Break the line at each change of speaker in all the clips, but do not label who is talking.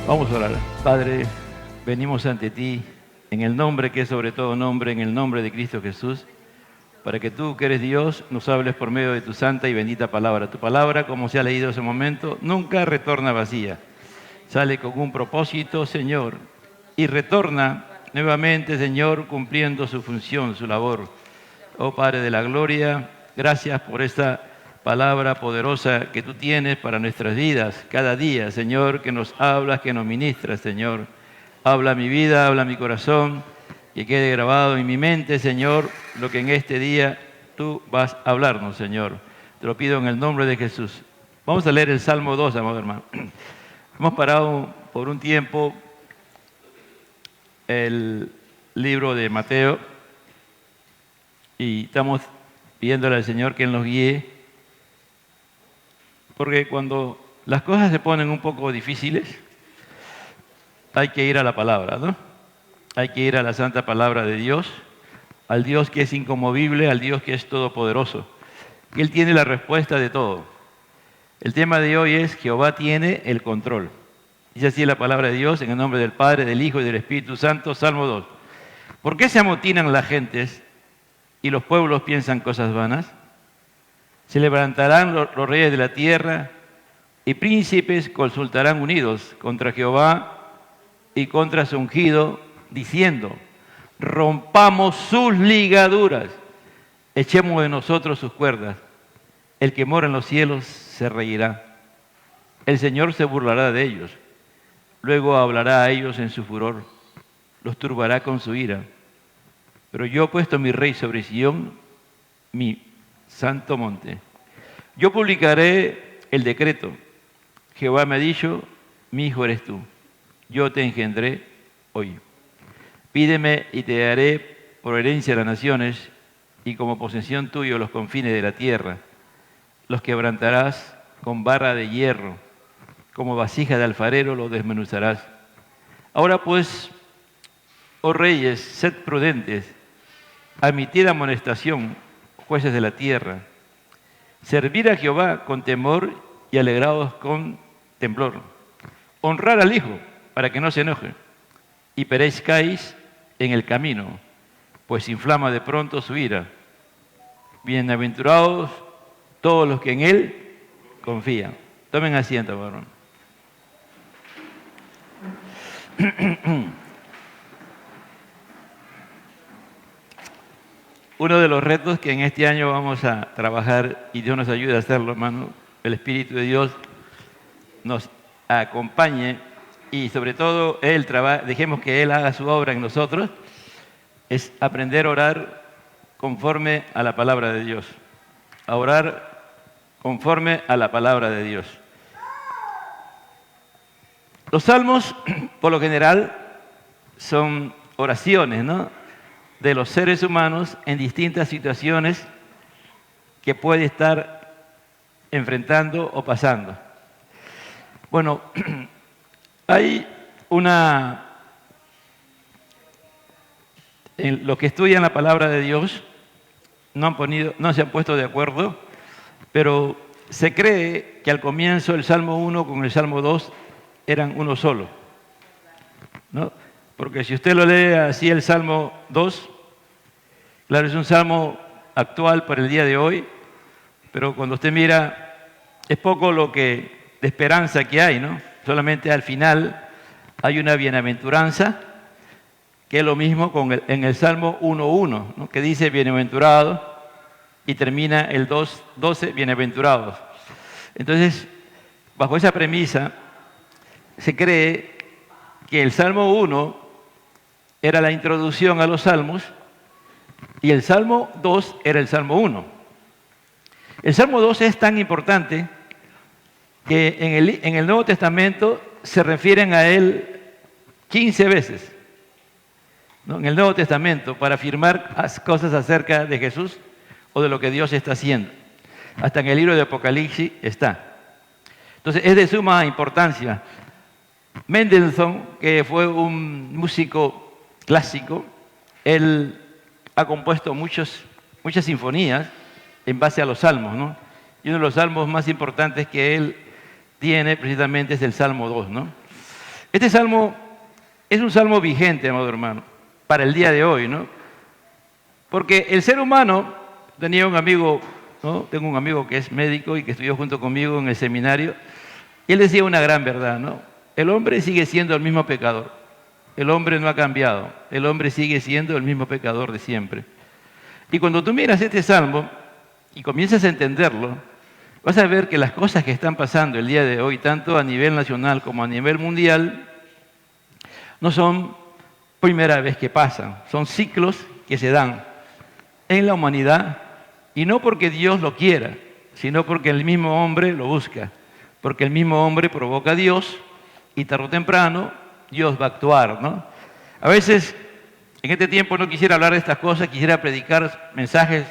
Vamos a orar. Padre, venimos ante ti en el nombre que es sobre todo nombre, en el nombre de Cristo Jesús, para que tú, que eres Dios, nos hables por medio de tu santa y bendita palabra. Tu palabra, como se ha leído ese momento, nunca retorna vacía. Sale con un propósito, Señor, y retorna nuevamente, Señor, cumpliendo su función, su labor. Oh Padre de la gloria, gracias por esta palabra poderosa que tú tienes para nuestras vidas cada día, Señor, que nos hablas, que nos ministras, Señor. Habla mi vida, habla mi corazón, que quede grabado en mi mente, Señor, lo que en este día tú vas a hablarnos, Señor. Te lo pido en el nombre de Jesús. Vamos a leer el Salmo 2, amado hermano. Hemos parado por un tiempo el libro de Mateo y estamos pidiéndole al Señor que Él nos guíe, porque cuando las cosas se ponen un poco difíciles, hay que ir a la palabra, ¿no? Hay que ir a la santa palabra de Dios, al Dios que es inconmovible, al Dios que es todopoderoso. Y Él tiene la respuesta de todo. El tema de hoy es Jehová tiene el control. Dice así la palabra de Dios en el nombre del Padre, del Hijo y del Espíritu Santo, Salmo 2. ¿Por qué se amotinan las gentes y los pueblos piensan cosas vanas? Se levantarán los reyes de la tierra y príncipes consultarán unidos contra Jehová y contra su ungido, diciendo, rompamos sus ligaduras, echemos de nosotros sus cuerdas. El que mora en los cielos se reirá. El Señor se burlará de ellos. Luego hablará a ellos en su furor, los turbará con su ira. Pero yo he puesto mi rey sobre Sión, mi santo monte. Yo publicaré el decreto. Jehová me ha dicho, mi hijo eres tú. Yo te engendré hoy. Pídeme y te daré por herencia a las naciones y como posesión tuya los confines de la tierra. Los quebrantarás con barra de hierro, como vasija de alfarero los desmenuzarás. Ahora pues, oh reyes, sed prudentes, admitid amonestación, jueces de la tierra. Servir a Jehová con temor y alegrados con temblor. Honrar al Hijo para que no se enoje y perezcáis en el camino, pues inflama de pronto su ira. Bienaventurados todos los que en Él confían. Tomen asiento, varón. Uno de los retos que en este año vamos a trabajar, y Dios nos ayude a hacerlo, hermano, el Espíritu de Dios nos acompañe y sobre todo dejemos que Él haga su obra en nosotros, es aprender a orar conforme a la palabra de Dios. A orar conforme a la palabra de Dios. Los salmos, por lo general, son oraciones, ¿no?, de los seres humanos en distintas situaciones que puede estar enfrentando o pasando. Bueno, hay en los que estudian la palabra de Dios no se han puesto de acuerdo, pero se cree que al comienzo el Salmo 1 con el Salmo 2 eran uno solo, ¿no? Porque si usted lo lee así el Salmo 2, claro, es un salmo actual para el día de hoy, pero cuando usted mira, es poco de esperanza que hay, ¿no? Solamente al final hay una bienaventuranza, que es lo mismo en el Salmo 1.1, ¿no?, que dice bienaventurado, y termina el 2.12, bienaventurados. Entonces, bajo esa premisa, se cree que el Salmo 1 era la introducción a los salmos y el Salmo 2 era el Salmo 1. El Salmo 2 es tan importante que en el Nuevo Testamento se refieren a él 15 veces, ¿no?, en el Nuevo Testamento, para afirmar cosas acerca de Jesús o de lo que Dios está haciendo. Hasta en el libro de Apocalipsis está. Entonces es de suma importancia. Mendelssohn, que fue un músico clásico, él ha compuesto muchas sinfonías en base a los salmos, ¿no? Y uno de los salmos más importantes que él tiene precisamente es el Salmo 2, ¿no? Este salmo es un salmo vigente, amado hermano, para el día de hoy, ¿no? Porque el ser humano, tenía un amigo, ¿no? Tengo un amigo que es médico y que estudió junto conmigo en el seminario, y él decía una gran verdad, ¿no? El hombre sigue siendo el mismo pecador. El hombre no ha cambiado. El hombre sigue siendo el mismo pecador de siempre. Y cuando tú miras este salmo y comienzas a entenderlo, vas a ver que las cosas que están pasando el día de hoy, tanto a nivel nacional como a nivel mundial, no son primera vez que pasan, son ciclos que se dan en la humanidad, y no porque Dios lo quiera, sino porque el mismo hombre lo busca, porque el mismo hombre provoca a Dios, y tarde o temprano Dios va a actuar, ¿no? A veces, en este tiempo no quisiera hablar de estas cosas, quisiera predicar mensajes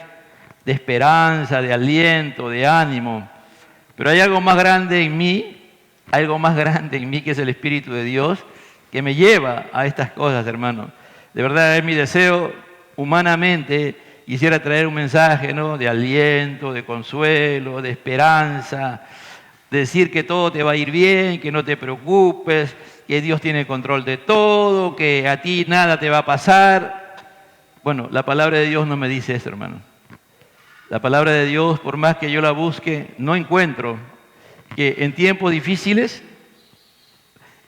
de esperanza, de aliento, de ánimo, pero hay algo más grande en mí, algo más grande en mí, que es el Espíritu de Dios, que me lleva a estas cosas, hermano. De verdad es mi deseo, humanamente, quisiera traer un mensaje, ¿no?, de aliento, de consuelo, de esperanza, de decir que todo te va a ir bien, que no te preocupes, que Dios tiene control de todo, que a ti nada te va a pasar. Bueno, la palabra de Dios no me dice eso, hermano. La palabra de Dios, por más que yo la busque, no encuentro que en tiempos difíciles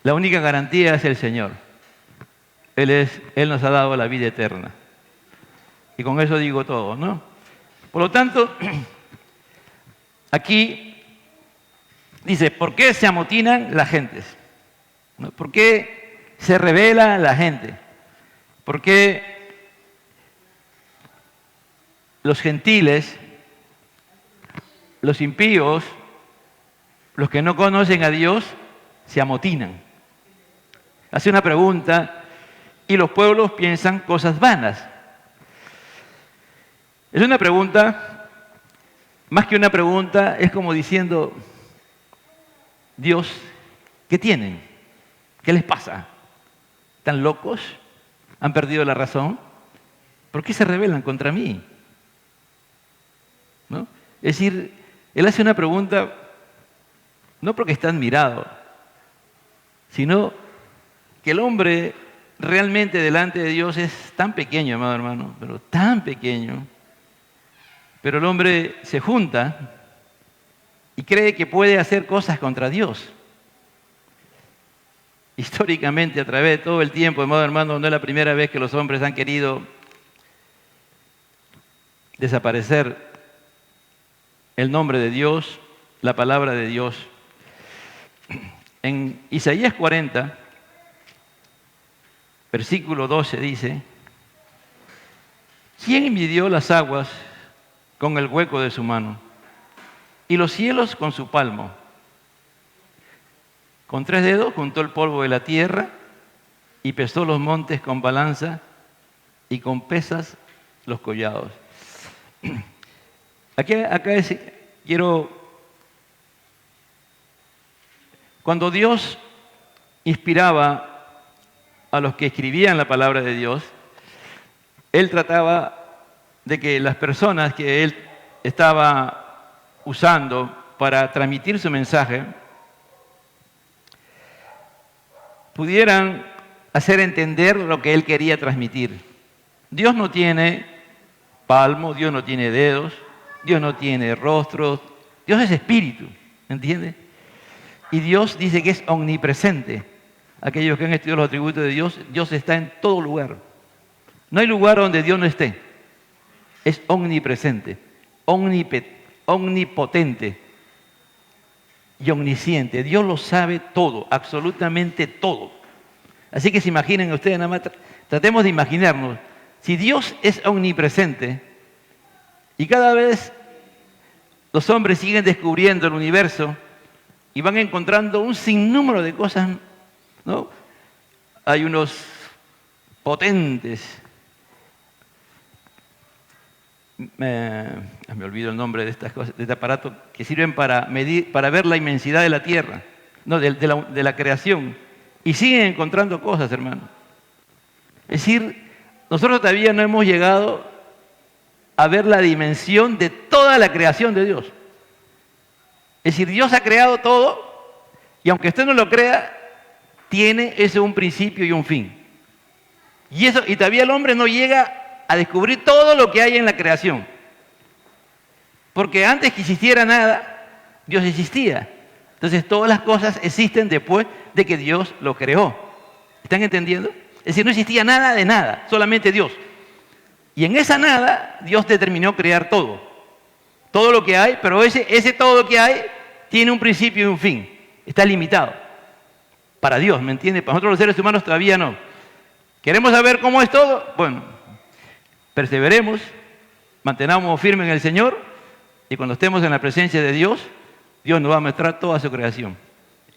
la única garantía es el Señor. Él nos ha dado la vida eterna. Y con eso digo todo, ¿no? Por lo tanto, aquí dice, ¿por qué se amotinan las gentes? ¿Por qué se rebela la gente? ¿Por qué los gentiles, los impíos, los que no conocen a Dios, se amotinan? Hace una pregunta y los pueblos piensan cosas vanas. Es una pregunta, más que una pregunta, es como diciendo, Dios, ¿qué tienen? ¿Qué les pasa? ¿Están locos? ¿Han perdido la razón? ¿Por qué se rebelan contra mí? ¿No? Es decir, él hace una pregunta no porque está admirado, sino que el hombre realmente delante de Dios es tan pequeño, amado hermano, pero tan pequeño. Pero el hombre se junta y cree que puede hacer cosas contra Dios. Históricamente, a través de todo el tiempo, amado hermano, no es la primera vez que los hombres han querido desaparecer el nombre de Dios, la palabra de Dios. En Isaías 40, versículo 12 dice, ¿quién midió las aguas con el hueco de su mano y los cielos con su palmo? Con 3 dedos juntó el polvo de la tierra y pesó los montes con balanza y con pesas los collados. Cuando Dios inspiraba a los que escribían la palabra de Dios, Él trataba de que las personas que Él estaba usando para transmitir su mensaje pudieran hacer entender lo que Él quería transmitir. Dios no tiene palmo, Dios no tiene dedos, Dios no tiene rostros, Dios es espíritu, ¿entiende? Y Dios dice que es omnipresente. Aquellos que han estudiado los atributos de Dios, Dios está en todo lugar. No hay lugar donde Dios no esté. Es omnipresente, omnipotente y omnisciente. Dios lo sabe todo, absolutamente todo. Así que se imaginen ustedes, nada más tratemos de imaginarnos, si Dios es omnipresente y cada vez los hombres siguen descubriendo el universo y van encontrando un sinnúmero de cosas, ¿no? Hay unos potentes, me olvido el nombre de estas cosas, de este aparato que sirven para medir, para ver la inmensidad de la tierra, no, de la creación, y siguen encontrando cosas, hermano. Es decir, nosotros todavía no hemos llegado a ver la dimensión de toda la creación de Dios. Es decir, Dios ha creado todo, y aunque usted no lo crea, tiene ese un principio y un fin. Y todavía el hombre no llega a descubrir todo lo que hay en la creación. Porque antes que existiera nada, Dios existía. Entonces todas las cosas existen después de que Dios lo creó. ¿Están entendiendo? Es decir, no existía nada de nada, solamente Dios. Y en esa nada, Dios determinó crear todo. Todo lo que hay, pero ese todo lo que hay tiene un principio y un fin. Está limitado. Para Dios, ¿me entiende? Para nosotros los seres humanos todavía no. ¿Queremos saber cómo es todo? Bueno, perseveremos, mantengamos firmes en el Señor y cuando estemos en la presencia de Dios, Dios nos va a mostrar toda su creación.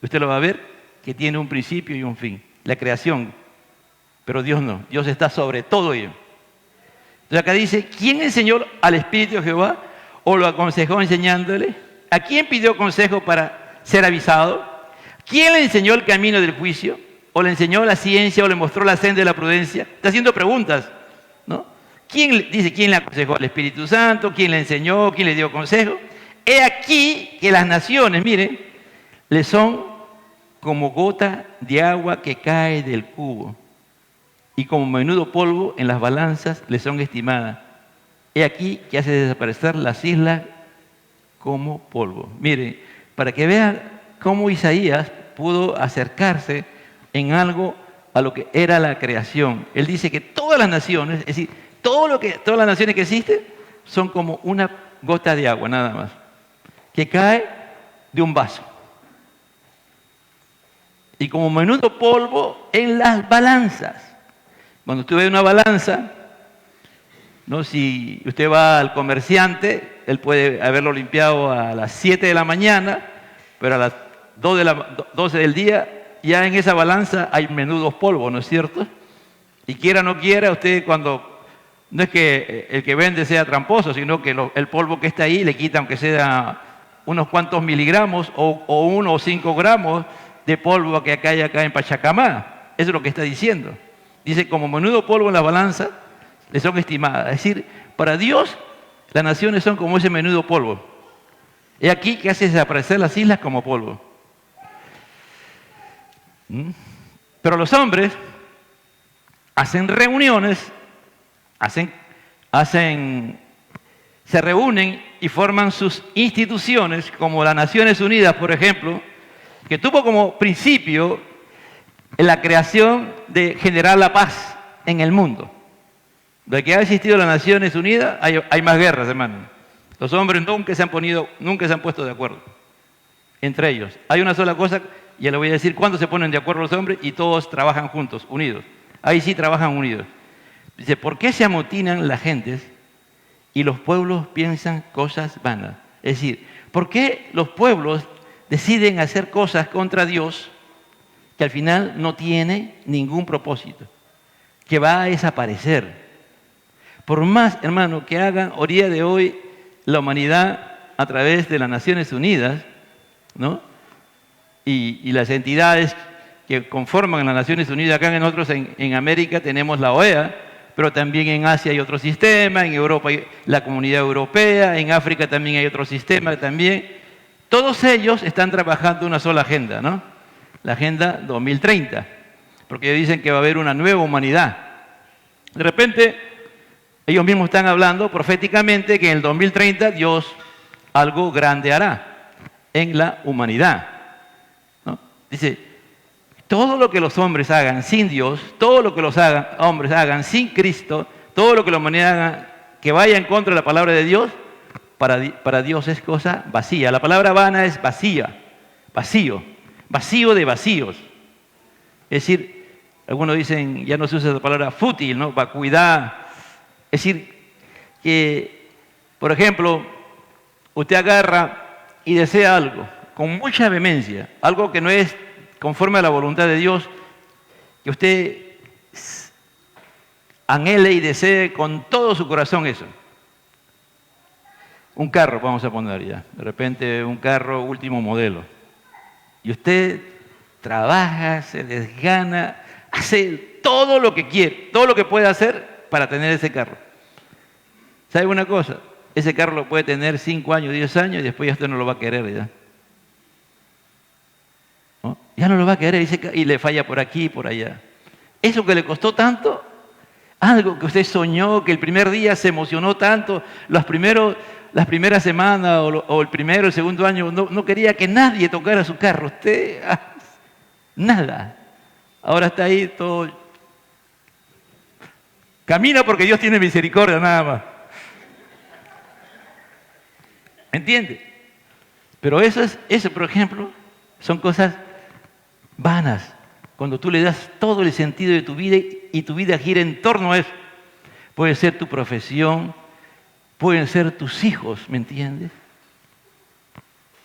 Usted lo va a ver que tiene un principio y un fin. La creación, pero Dios no. Dios está sobre todo ello. Entonces acá dice, ¿quién enseñó al Espíritu de Jehová o lo aconsejó enseñándole? ¿A quién pidió consejo para ser avisado? ¿Quién le enseñó el camino del juicio? ¿O le enseñó la ciencia o le mostró la senda de la prudencia? Está haciendo preguntas, ¿no? ¿Quién le aconsejó al Espíritu Santo? ¿Quién le enseñó? ¿Quién le dio consejo? He aquí que las naciones, miren, le son como gota de agua que cae del cubo y como menudo polvo en las balanzas le son estimadas. He aquí que hace desaparecer las islas como polvo. Miren, para que vean cómo Isaías pudo acercarse en algo a lo que era la creación. Él dice que todas las naciones, es decir, todas las naciones que existen son como una gota de agua, nada más, que cae de un vaso. Y como menudo polvo en las balanzas. Cuando usted ve una balanza, ¿no? Si usted va al comerciante, él puede haberlo limpiado a las 7 de la mañana, pero a las 12 del día, ya en esa balanza hay menudos polvos, ¿no es cierto? Y quiera o no quiera, usted cuando, no es que el que vende sea tramposo, sino que el polvo que está ahí le quita, aunque sea unos cuantos miligramos o 1 o 5 gramos de polvo que hay acá en Pachacamá. Eso es lo que está diciendo. Dice, como menudo polvo en la balanza, le son estimadas. Es decir, para Dios, las naciones son como ese menudo polvo. He aquí que hace desaparecer las islas como polvo. Pero los hombres hacen reuniones, se reúnen y forman sus instituciones, como las Naciones Unidas, por ejemplo, que tuvo como principio la creación de generar la paz en el mundo. De que ha existido las Naciones Unidas, hay más guerras, hermano. Los hombres nunca se han puesto de acuerdo entre ellos. Hay una sola cosa, ya le voy a decir cuándo se ponen de acuerdo los hombres y todos trabajan juntos, unidos. Ahí sí trabajan unidos. Dice, ¿por qué se amotinan las gentes y los pueblos piensan cosas vanas? Es decir, ¿por qué los pueblos deciden hacer cosas contra Dios que al final no tiene ningún propósito, que va a desaparecer? Por más, hermano, que hagan hoy día de hoy la humanidad a través de las Naciones Unidas, ¿no? Y las entidades que conforman las Naciones Unidas, acá nosotros en América tenemos la OEA, pero también en Asia hay otro sistema, en Europa hay la Comunidad Europea, en África también hay otro sistema también. Todos ellos están trabajando una sola agenda, ¿no? La Agenda 2030, porque ellos dicen que va a haber una nueva humanidad. De repente, ellos mismos están hablando proféticamente que en el 2030 Dios algo grande hará en la humanidad, ¿no? Dice, todo lo que los hombres hagan sin Dios, todo lo que los hombres hagan sin Cristo, todo lo que la humanidad haga que vaya en contra de la palabra de Dios, para Dios es cosa vacía. La palabra vana es vacía, vacío de vacíos. Es decir, algunos dicen, ya no se usa la palabra fútil, ¿no? Vacuidad. Es decir, que, por ejemplo, usted agarra y desea algo con mucha vehemencia, algo que no es conforme a la voluntad de Dios, que usted anhele y desee con todo su corazón eso. Un carro, vamos a poner ya, de repente un carro último modelo. Y usted trabaja, se desgana, hace todo lo que quiere, todo lo que puede hacer para tener ese carro. ¿Sabe una cosa? Ese carro lo puede tener 5 años, 10 años y después ya usted no lo va a querer ya, ¿no? Ya no lo va a querer y le falla por aquí y por allá. Eso que le costó tanto, algo que usted soñó, que el primer día se emocionó tanto, las primeras semanas o el primero, el segundo año, no quería que nadie tocara su carro. Usted, nada. Ahora está ahí todo. Camina porque Dios tiene misericordia, nada más. ¿Entiende? Pero eso, por ejemplo, son cosas vanas. Cuando tú le das todo el sentido de tu vida y tu vida gira en torno a eso. Puede ser tu profesión, pueden ser tus hijos, ¿me entiendes?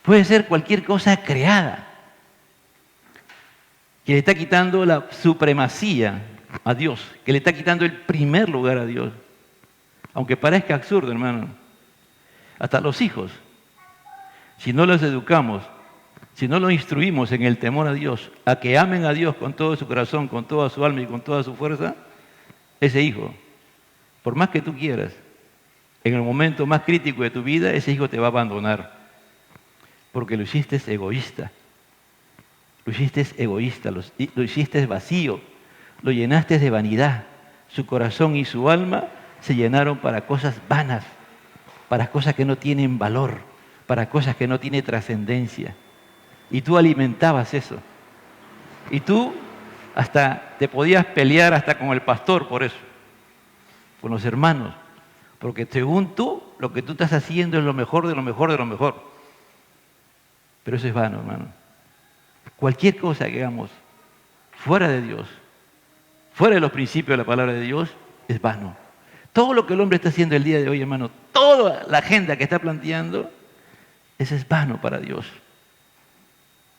Puede ser cualquier cosa creada que le está quitando la supremacía a Dios, que le está quitando el primer lugar a Dios. Aunque parezca absurdo, hermano. Hasta los hijos, si no los educamos, si no los instruimos en el temor a Dios, a que amen a Dios con todo su corazón, con toda su alma y con toda su fuerza, ese hijo, por más que tú quieras, en el momento más crítico de tu vida, ese hijo te va a abandonar. Porque lo hiciste egoísta. Lo hiciste vacío, lo llenaste de vanidad. Su corazón y su alma se llenaron para cosas vanas, para cosas que no tienen valor, para cosas que no tienen trascendencia. Y tú alimentabas eso. Y tú hasta te podías pelear hasta con el pastor por eso, con los hermanos. Porque según tú, lo que tú estás haciendo es lo mejor de lo mejor de lo mejor. Pero eso es vano, hermano. Cualquier cosa que hagamos fuera de Dios, fuera de los principios de la palabra de Dios, es vano. Todo lo que el hombre está haciendo el día de hoy, hermano, toda la agenda que está planteando, eso es vano para Dios.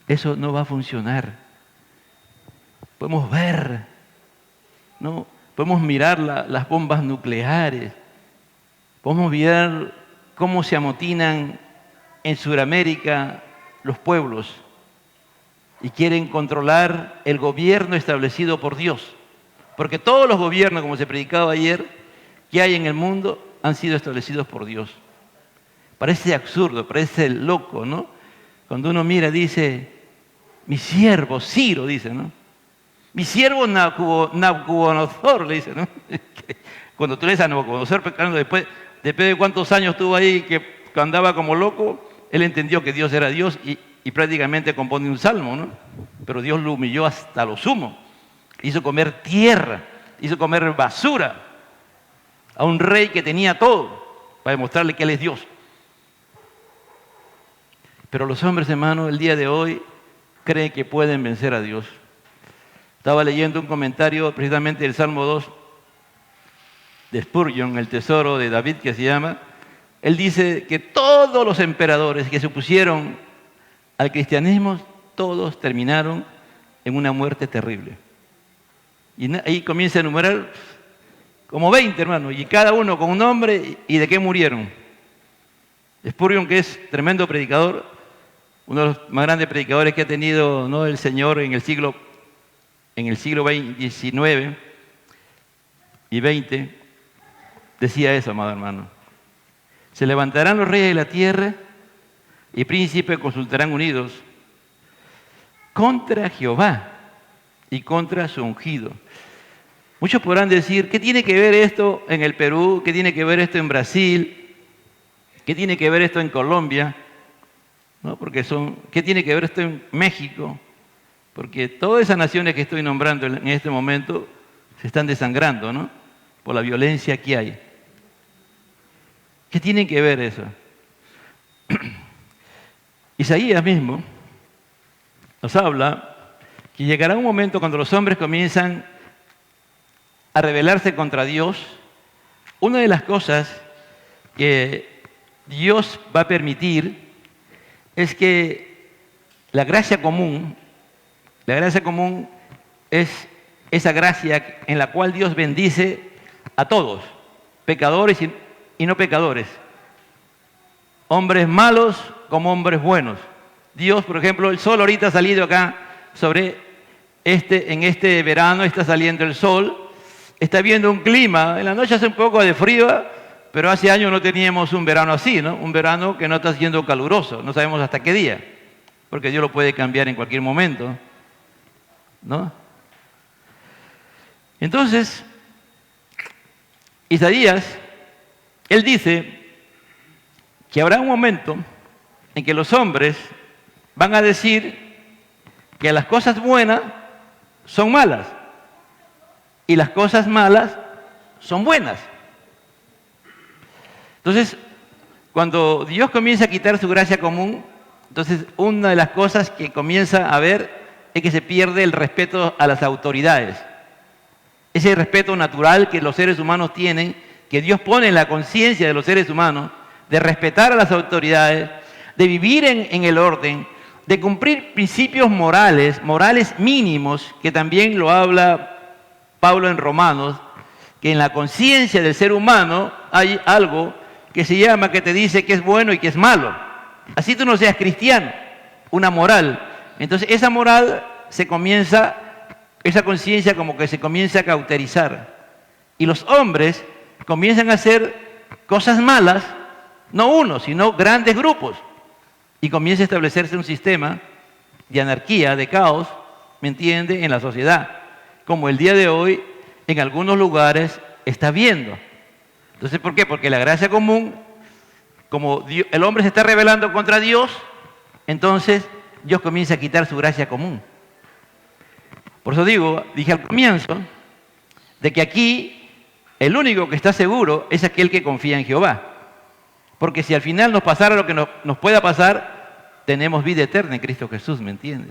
Eso no va a funcionar. Podemos ver, ¿no? Podemos mirar las bombas nucleares, podemos mirar cómo se amotinan en Sudamérica los pueblos y quieren controlar el gobierno establecido por Dios. Porque todos los gobiernos, como se predicaba ayer, que hay en el mundo han sido establecidos por Dios. Parece absurdo, parece loco, ¿no? Cuando uno mira, dice, mi siervo Ciro, dice, ¿no? Mi siervo Nabucodonosor, le dice, ¿no? Cuando tú lees a Nabucodonosor, después de cuántos años estuvo ahí que andaba como loco, él entendió que Dios era Dios y prácticamente compone un salmo, ¿no? Pero Dios lo humilló hasta lo sumo. Hizo comer tierra, hizo comer basura a un rey que tenía todo para demostrarle que Él es Dios. Pero los hombres, hermanos, el día de hoy creen que pueden vencer a Dios. Estaba leyendo un comentario precisamente del Salmo 2 de Spurgeon, el tesoro de David que se llama. Él dice que todos los emperadores que se opusieron al cristianismo, todos terminaron en una muerte terrible. Y ahí comienza a enumerar como 20, hermanos, y cada uno con un nombre y de qué murieron. Spurgeon, que es tremendo predicador, uno de los más grandes predicadores que ha tenido, ¿no?, el Señor en el siglo XIX y XX, decía eso, amado hermano. Se levantarán los reyes de la tierra y príncipes consultarán unidos contra Jehová y contra su ungido. Muchos podrán decir, ¿qué tiene que ver esto en el Perú? ¿Qué tiene que ver esto en Brasil? ¿Qué tiene que ver esto en Colombia? ¿No? ¿Qué tiene que ver esto en México? Porque todas esas naciones que estoy nombrando en este momento se están desangrando, ¿no?, por la violencia que hay. ¿Qué tiene que ver eso? Isaías mismo nos habla que llegará un momento cuando los hombres comienzan a rebelarse contra Dios. Una de las cosas que Dios va a permitir es que la gracia común es esa gracia en la cual Dios bendice a todos, pecadores y no pecadores, hombres malos como hombres buenos. Dios, por ejemplo, el sol ahorita ha salido acá en este verano, está saliendo el sol, está viendo un clima, en la noche hace un poco de frío, pero hace años no teníamos un verano así, ¿no? Un verano que no está siendo caluroso, no sabemos hasta qué día, porque Dios lo puede cambiar en cualquier momento. ¿no? Entonces, Isaías, él dice que habrá un momento en que los hombres van a decir que las cosas buenas son malas y las cosas malas son buenas. Entonces, cuando Dios comienza a quitar su gracia común, entonces una de las cosas que comienza a ver es que se pierde el respeto a las autoridades. Ese respeto natural que los seres humanos tienen, que Dios pone en la conciencia de los seres humanos, de respetar a las autoridades, de vivir en el orden, de cumplir principios morales mínimos, que también lo habla Pablo en Romanos, que en la conciencia del ser humano hay algo que se llama, que te dice que es bueno y que es malo. Así tú no seas cristiano, una moral. Entonces esa moral esa conciencia como que se comienza a cauterizar. Y los hombres comienzan a hacer cosas malas, no uno, sino grandes grupos. Y comienza a establecerse un sistema de anarquía, de caos, ¿me entiende?, en la sociedad, como el día de hoy en algunos lugares está viendo. Entonces, ¿por qué? Porque la gracia común, como el hombre se está rebelando contra Dios, entonces Dios comienza a quitar su gracia común. Por eso dije al comienzo, de que aquí el único que está seguro es aquel que confía en Jehová. Porque si al final nos pasara lo que nos pueda pasar, tenemos vida eterna en Cristo Jesús, ¿me entiende?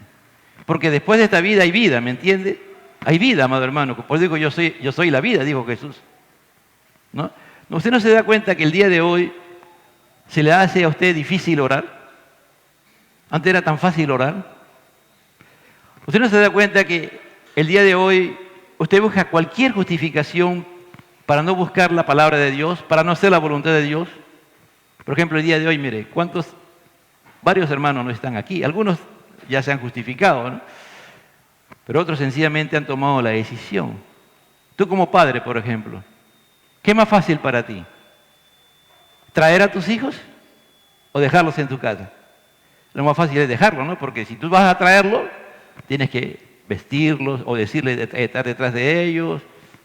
Porque después de esta vida hay vida, ¿me entiende? Hay vida, amado hermano. Por eso digo, yo soy la vida, dijo Jesús. ¿No? ¿Usted no se da cuenta que el día de hoy se le hace a usted difícil orar? Antes era tan fácil orar. ¿Usted no se da cuenta que el día de hoy usted busca cualquier justificación para no buscar la palabra de Dios, para no hacer la voluntad de Dios? Por ejemplo, el día de hoy, mire, varios hermanos no están aquí. Algunos ya se han justificado, ¿no? Pero otros sencillamente han tomado la decisión. Tú como padre, por ejemplo, ¿qué es más fácil para ti? ¿Traer a tus hijos o dejarlos en tu casa? Lo más fácil es dejarlo, ¿no? Porque si tú vas a traerlo, tienes que vestirlos o decirles de estar detrás de ellos,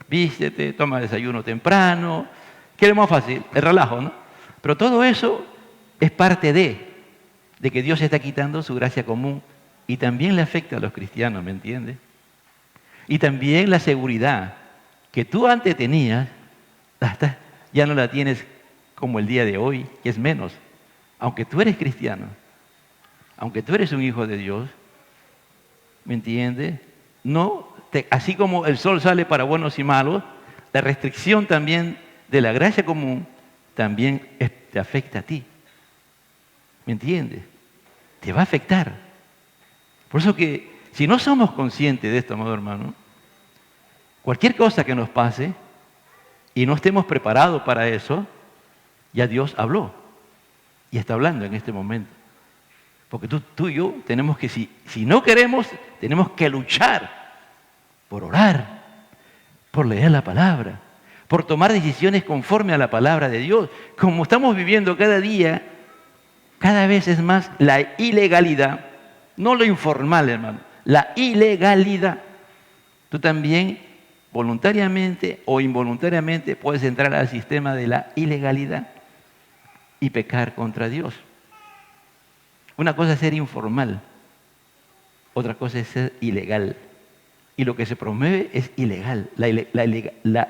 vístete, toma desayuno temprano. ¿Qué es lo más fácil? El relajo, ¿no? Pero todo eso es parte de que Dios está quitando su gracia común y también le afecta a los cristianos, ¿me entiendes? Y también la seguridad que tú antes tenías, ya no la tienes como el día de hoy, que es menos. Aunque tú eres cristiano, aunque tú eres un hijo de Dios, ¿me entiendes? Así como el sol sale para buenos y malos, la restricción también de la gracia común también te afecta a ti. ¿Me entiendes? Te va a afectar. Por eso que si no somos conscientes de esto, amado hermano, cualquier cosa que nos pase y no estemos preparados para eso, ya Dios habló y está hablando en este momento. Porque tú y yo tenemos que, si no queremos, tenemos que luchar por orar, por leer la palabra, por tomar decisiones conforme a la palabra de Dios. Como estamos viviendo cada día, cada vez es más la ilegalidad, no lo informal, hermano, la ilegalidad. Tú también, voluntariamente o involuntariamente, puedes entrar al sistema de la ilegalidad y pecar contra Dios. Una cosa es ser informal, otra cosa es ser ilegal. Y lo que se promueve es ilegal, la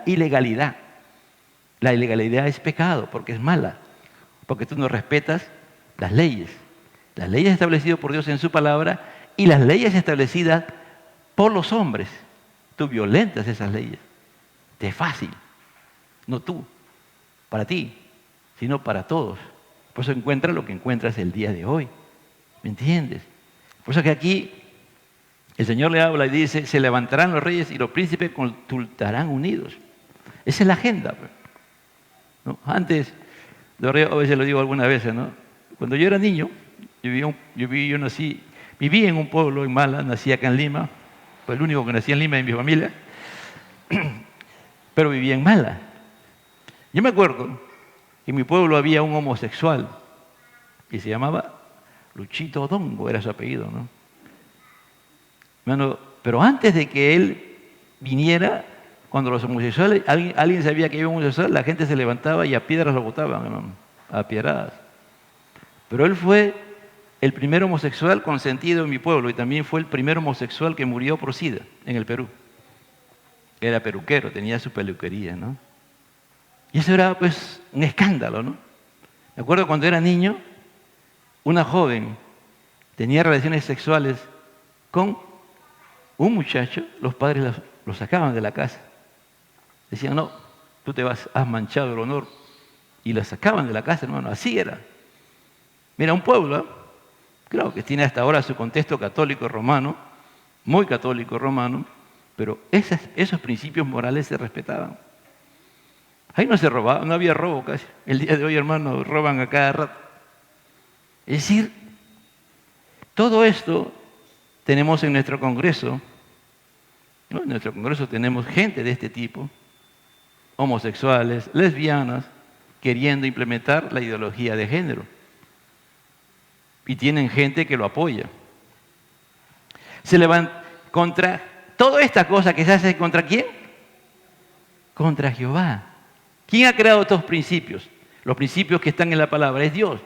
ilegalidad. La ilegalidad es pecado porque es mala, porque tú no respetas las leyes establecidas por Dios en su palabra y las leyes establecidas por los hombres. Tú violentas esas leyes. Te es fácil, no tú, para ti, sino para todos. Por eso encuentras lo que encuentras el día de hoy. ¿Me entiendes? Por eso que aquí el Señor le habla y dice, se levantarán los reyes y los príncipes consultarán unidos. Esa es la agenda. ¿No? Antes, a veces lo digo algunas veces, ¿no? Cuando yo era niño, viví en un pueblo en Mala, nací acá en Lima, fue el único que nací en Lima en mi familia, pero vivía en Mala. Yo me acuerdo que en mi pueblo había un homosexual y se llamaba Luchito Dongo, era su apellido, ¿no? Hermano, Pero antes de que él viniera, cuando los homosexuales, alguien sabía que iba homosexual, la gente se levantaba y a piedras lo botaban, hermano, a piedradas. Pero él fue el primer homosexual consentido en mi pueblo y también fue el primer homosexual que murió por SIDA en el Perú. Era peluquero, tenía su peluquería, ¿no? Y eso era pues un escándalo, ¿no? Me acuerdo cuando era niño, una joven tenía relaciones sexuales con un muchacho, los padres lo sacaban de la casa. Decían, no, tú te vas, has manchado el honor. Y la sacaban de la casa, hermano, así era. Mira, un pueblo, claro que tiene hasta ahora su contexto católico romano, muy católico romano, pero esos principios morales se respetaban. Ahí no se robaba, no había robo casi. El día de hoy, hermano, roban a cada rato. Es decir, todo esto tenemos en nuestro Congreso, ¿no? En nuestro Congreso tenemos gente de este tipo, homosexuales, lesbianas, queriendo implementar la ideología de género. Y tienen gente que lo apoya. Se levanta contra toda esta cosa que se hace, ¿contra quién? Contra Jehová. ¿Quién ha creado estos principios? Los principios que están en la palabra, es Dios.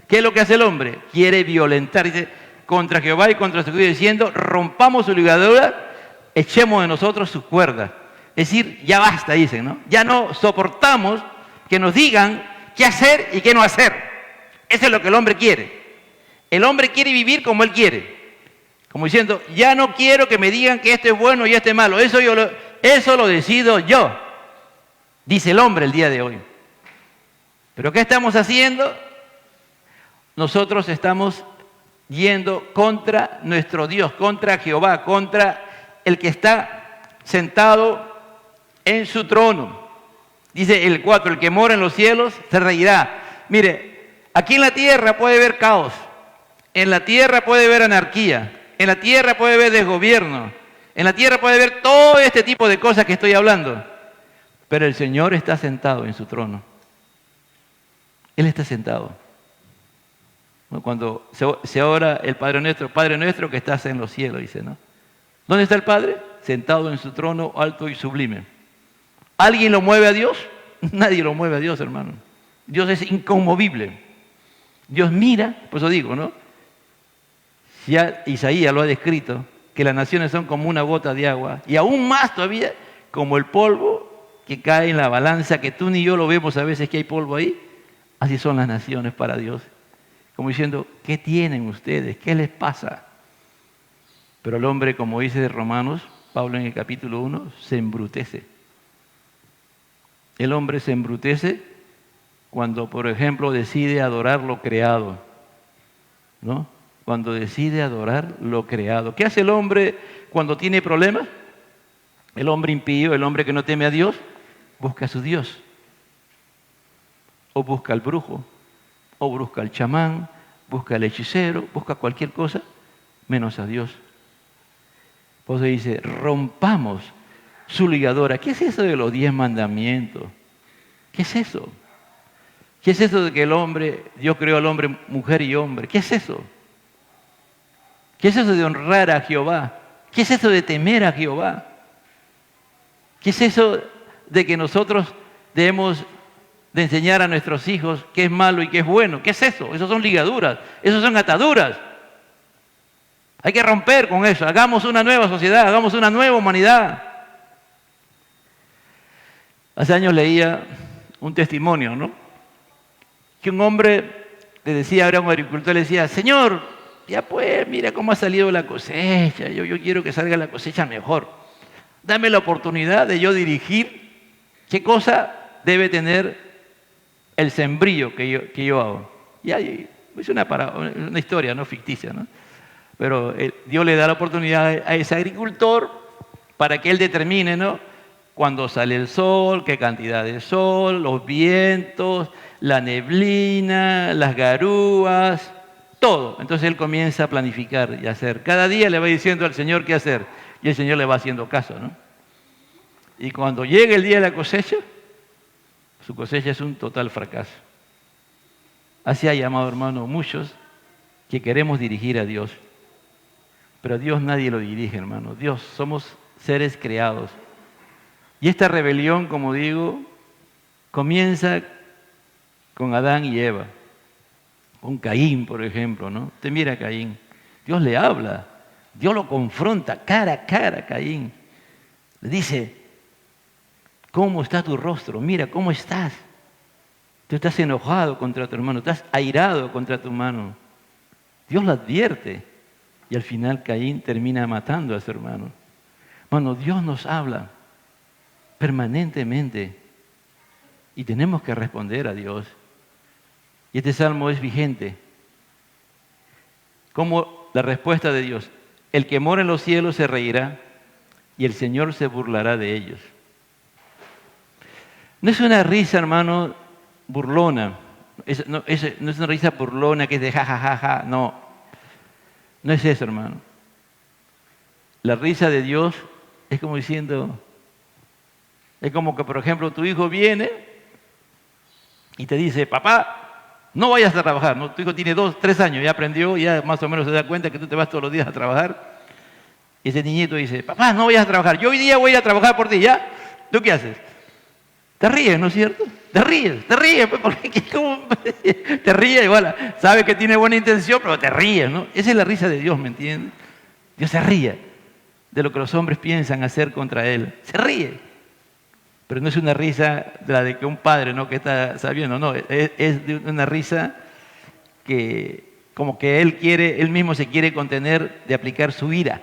¿Qué es lo que hace el hombre? Quiere violentar, dice, contra Jehová y contra su Dios, diciendo, rompamos su ligadura, echemos de nosotros sus cuerdas. Es decir, ya basta, dicen, ¿no? Ya no soportamos que nos digan qué hacer y qué no hacer. Eso es lo que el hombre quiere. El hombre quiere vivir como él quiere. Como diciendo, ya no quiero que me digan que esto es bueno y esto es malo. Eso lo decido yo. Dice el hombre el día de hoy. ¿Pero qué estamos haciendo? Nosotros estamos yendo contra nuestro Dios, contra Jehová, contra el que está sentado en su trono. Dice el 4, el que mora en los cielos se reirá. Mire, aquí en la tierra puede haber caos, en la tierra puede haber anarquía, en la tierra puede haber desgobierno, en la tierra puede haber todo este tipo de cosas que estoy hablando. Pero el Señor está sentado en su trono. Él está sentado. Cuando se ora el Padre Nuestro que estás en los cielos, dice, ¿no? ¿Dónde está el Padre? Sentado en su trono alto y sublime. ¿Alguien lo mueve a Dios? Nadie lo mueve a Dios, hermano. Dios es inconmovible. Dios mira, por eso digo, ¿no? Ya Isaías lo ha descrito, que las naciones son como una gota de agua, y aún más todavía, como el polvo que cae en la balanza, que tú ni yo lo vemos a veces que hay polvo ahí. Así son las naciones para Dios. Como diciendo, ¿qué tienen ustedes? ¿Qué les pasa? Pero el hombre, como dice Romanos, Pablo en el capítulo 1, se embrutece. El hombre se embrutece cuando, por ejemplo, decide adorar lo creado, ¿no? Cuando decide adorar lo creado. ¿Qué hace el hombre cuando tiene problemas? El hombre impío, el hombre que no teme a Dios, busca a su Dios. O busca al brujo, o busca al chamán, busca al hechicero, busca cualquier cosa, menos a Dios. Por eso dice, rompamos su ligadura. ¿Qué es eso de los 10 mandamientos? ¿Qué es eso? ¿Qué es eso de que el hombre, Dios creó al hombre mujer y hombre? ¿Qué es eso? ¿Qué es eso de honrar a Jehová? ¿Qué es eso de temer a Jehová? ¿Qué es eso de que nosotros debemos de enseñar a nuestros hijos qué es malo y qué es bueno? ¿Qué es eso? Esas son ligaduras, esas son ataduras. Hay que romper con eso. Hagamos una nueva sociedad, hagamos una nueva humanidad. Hace años leía un testimonio, ¿no? Que un hombre le decía, era un agricultor, le decía, Señor, ya pues, mira cómo ha salido la cosecha, yo quiero que salga la cosecha mejor. Dame la oportunidad de yo dirigir qué cosa debe tener el sembrío que yo hago. Y ahí es una historia, ¿no? Ficticia, ¿no? Pero Dios le da la oportunidad a ese agricultor para que él determine, ¿no? Cuándo sale el sol, qué cantidad de sol, los vientos, la neblina, las garúas, todo. Entonces él comienza a planificar y a hacer. Cada día le va diciendo al Señor qué hacer y el Señor le va haciendo caso, ¿no? Y cuando llega el día de la cosecha, su cosecha es un total fracaso. Así ha llamado, hermano, muchos que queremos dirigir a Dios. pero a Dios nadie lo dirige, hermano. Dios, somos seres creados. Y esta rebelión, como digo, comienza con Adán y Eva. Con Caín, por ejemplo, ¿no? Usted mira a Caín. Dios le habla. Dios lo confronta cara a cara a Caín. Le dice, ¿cómo está tu rostro? Mira, ¿cómo estás? Tú estás enojado contra tu hermano, estás airado contra tu hermano. Dios lo advierte. Y al final Caín termina matando a su hermano. Bueno, Dios nos habla permanentemente y tenemos que responder a Dios. Y este salmo es vigente. Como la respuesta de Dios, el que mora en los cielos se reirá y el Señor se burlará de ellos. No es una risa, hermano, burlona. No es una risa burlona que es de ja, ja, ja, ja. No, no es eso, hermano. La risa de Dios es como diciendo, es como que, por ejemplo, tu hijo viene y te dice, papá, no vayas a trabajar, ¿no? Tu hijo tiene 2, 3 años, ya aprendió, ya más o menos se da cuenta que tú te vas todos los días a trabajar. Y ese niñito dice, papá, no vayas a trabajar, yo hoy día voy a ir a trabajar por ti, ¿ya? ¿Tú qué haces? Te ríes, ¿no es cierto? Te ríes, pues, porque ¿cómo? Te ríes, igual, sabes que tiene buena intención, pero te ríes, ¿no? Esa es la risa de Dios, ¿me entiendes? Dios se ríe de lo que los hombres piensan hacer contra Él. Se ríe. Pero no es una risa de la de que un padre, ¿no?, que está sabiendo, no, es de una risa que como que él mismo se quiere contener de aplicar su ira,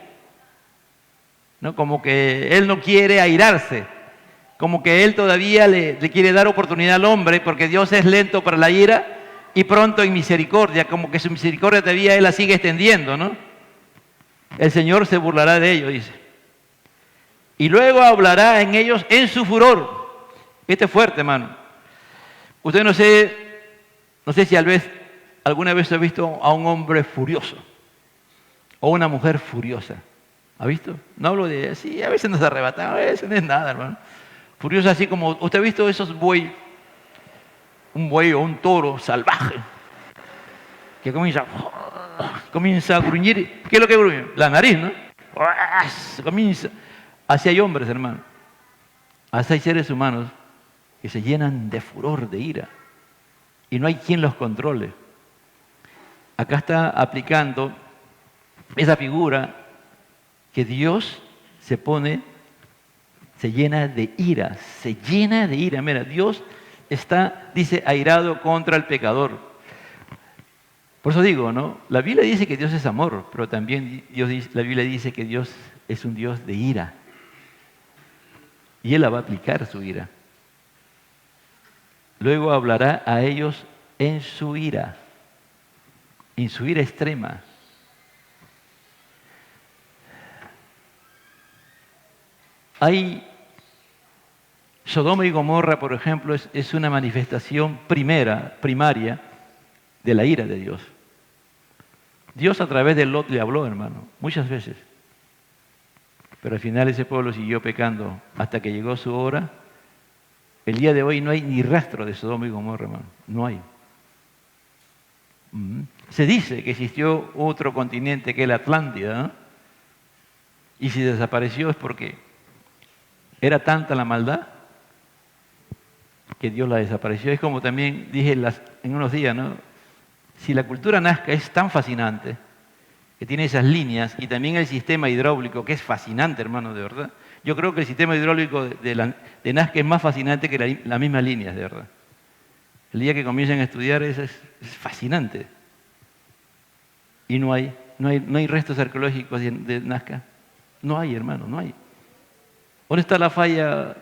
¿no? Como que él no quiere airarse, como que él todavía le quiere dar oportunidad al hombre, porque Dios es lento para la ira y pronto en misericordia, como que su misericordia todavía él la sigue extendiendo, ¿no? El Señor se burlará de ellos, dice. Y luego hablará en ellos en su furor. Este es fuerte, hermano. Usted no sé si alguna vez ha visto a un hombre furioso o una mujer furiosa. ¿Ha visto? No hablo de, sí, a veces nos arrebatan, a veces no es nada, hermano. Furioso así como, ¿usted ha visto esos buey? Un buey o un toro salvaje que comienza a gruñir. ¿Qué es lo que gruñe? La nariz, ¿no? Comienza. Así hay hombres, hermano. Así hay seres humanos que se llenan de furor, de ira. Y no hay quien los controle. Acá está aplicando esa figura que Dios se llena de ira. Se llena de ira. Mira, Dios está, dice, airado contra el pecador. Por eso digo, ¿no? La Biblia dice que Dios es amor, pero también la Biblia dice que Dios es un Dios de ira. Y Él la va a aplicar su ira. Luego hablará a ellos en su ira extrema. Hay Sodoma y Gomorra, por ejemplo, es una manifestación primaria de la ira de Dios. Dios a través de Lot le habló, hermano, muchas veces. Pero al final ese pueblo siguió pecando hasta que llegó su hora. El día de hoy no hay ni rastro de Sodoma y Gomorra, hermano. No hay. Se dice que existió otro continente que es la Atlántida, ¿no? Y si desapareció es porque era tanta la maldad que Dios la desapareció. Es como también dije en unos días, ¿no? Si la cultura nazca es tan fascinante, que tiene esas líneas, y también el sistema hidráulico, que es fascinante, hermano, de verdad. Yo creo que el sistema hidráulico de Nazca es más fascinante que las mismas líneas, de verdad. El día que comiencen a estudiar es fascinante. Y no hay restos arqueológicos de Nazca. No hay, hermano, no hay. ¿Dónde está la falla?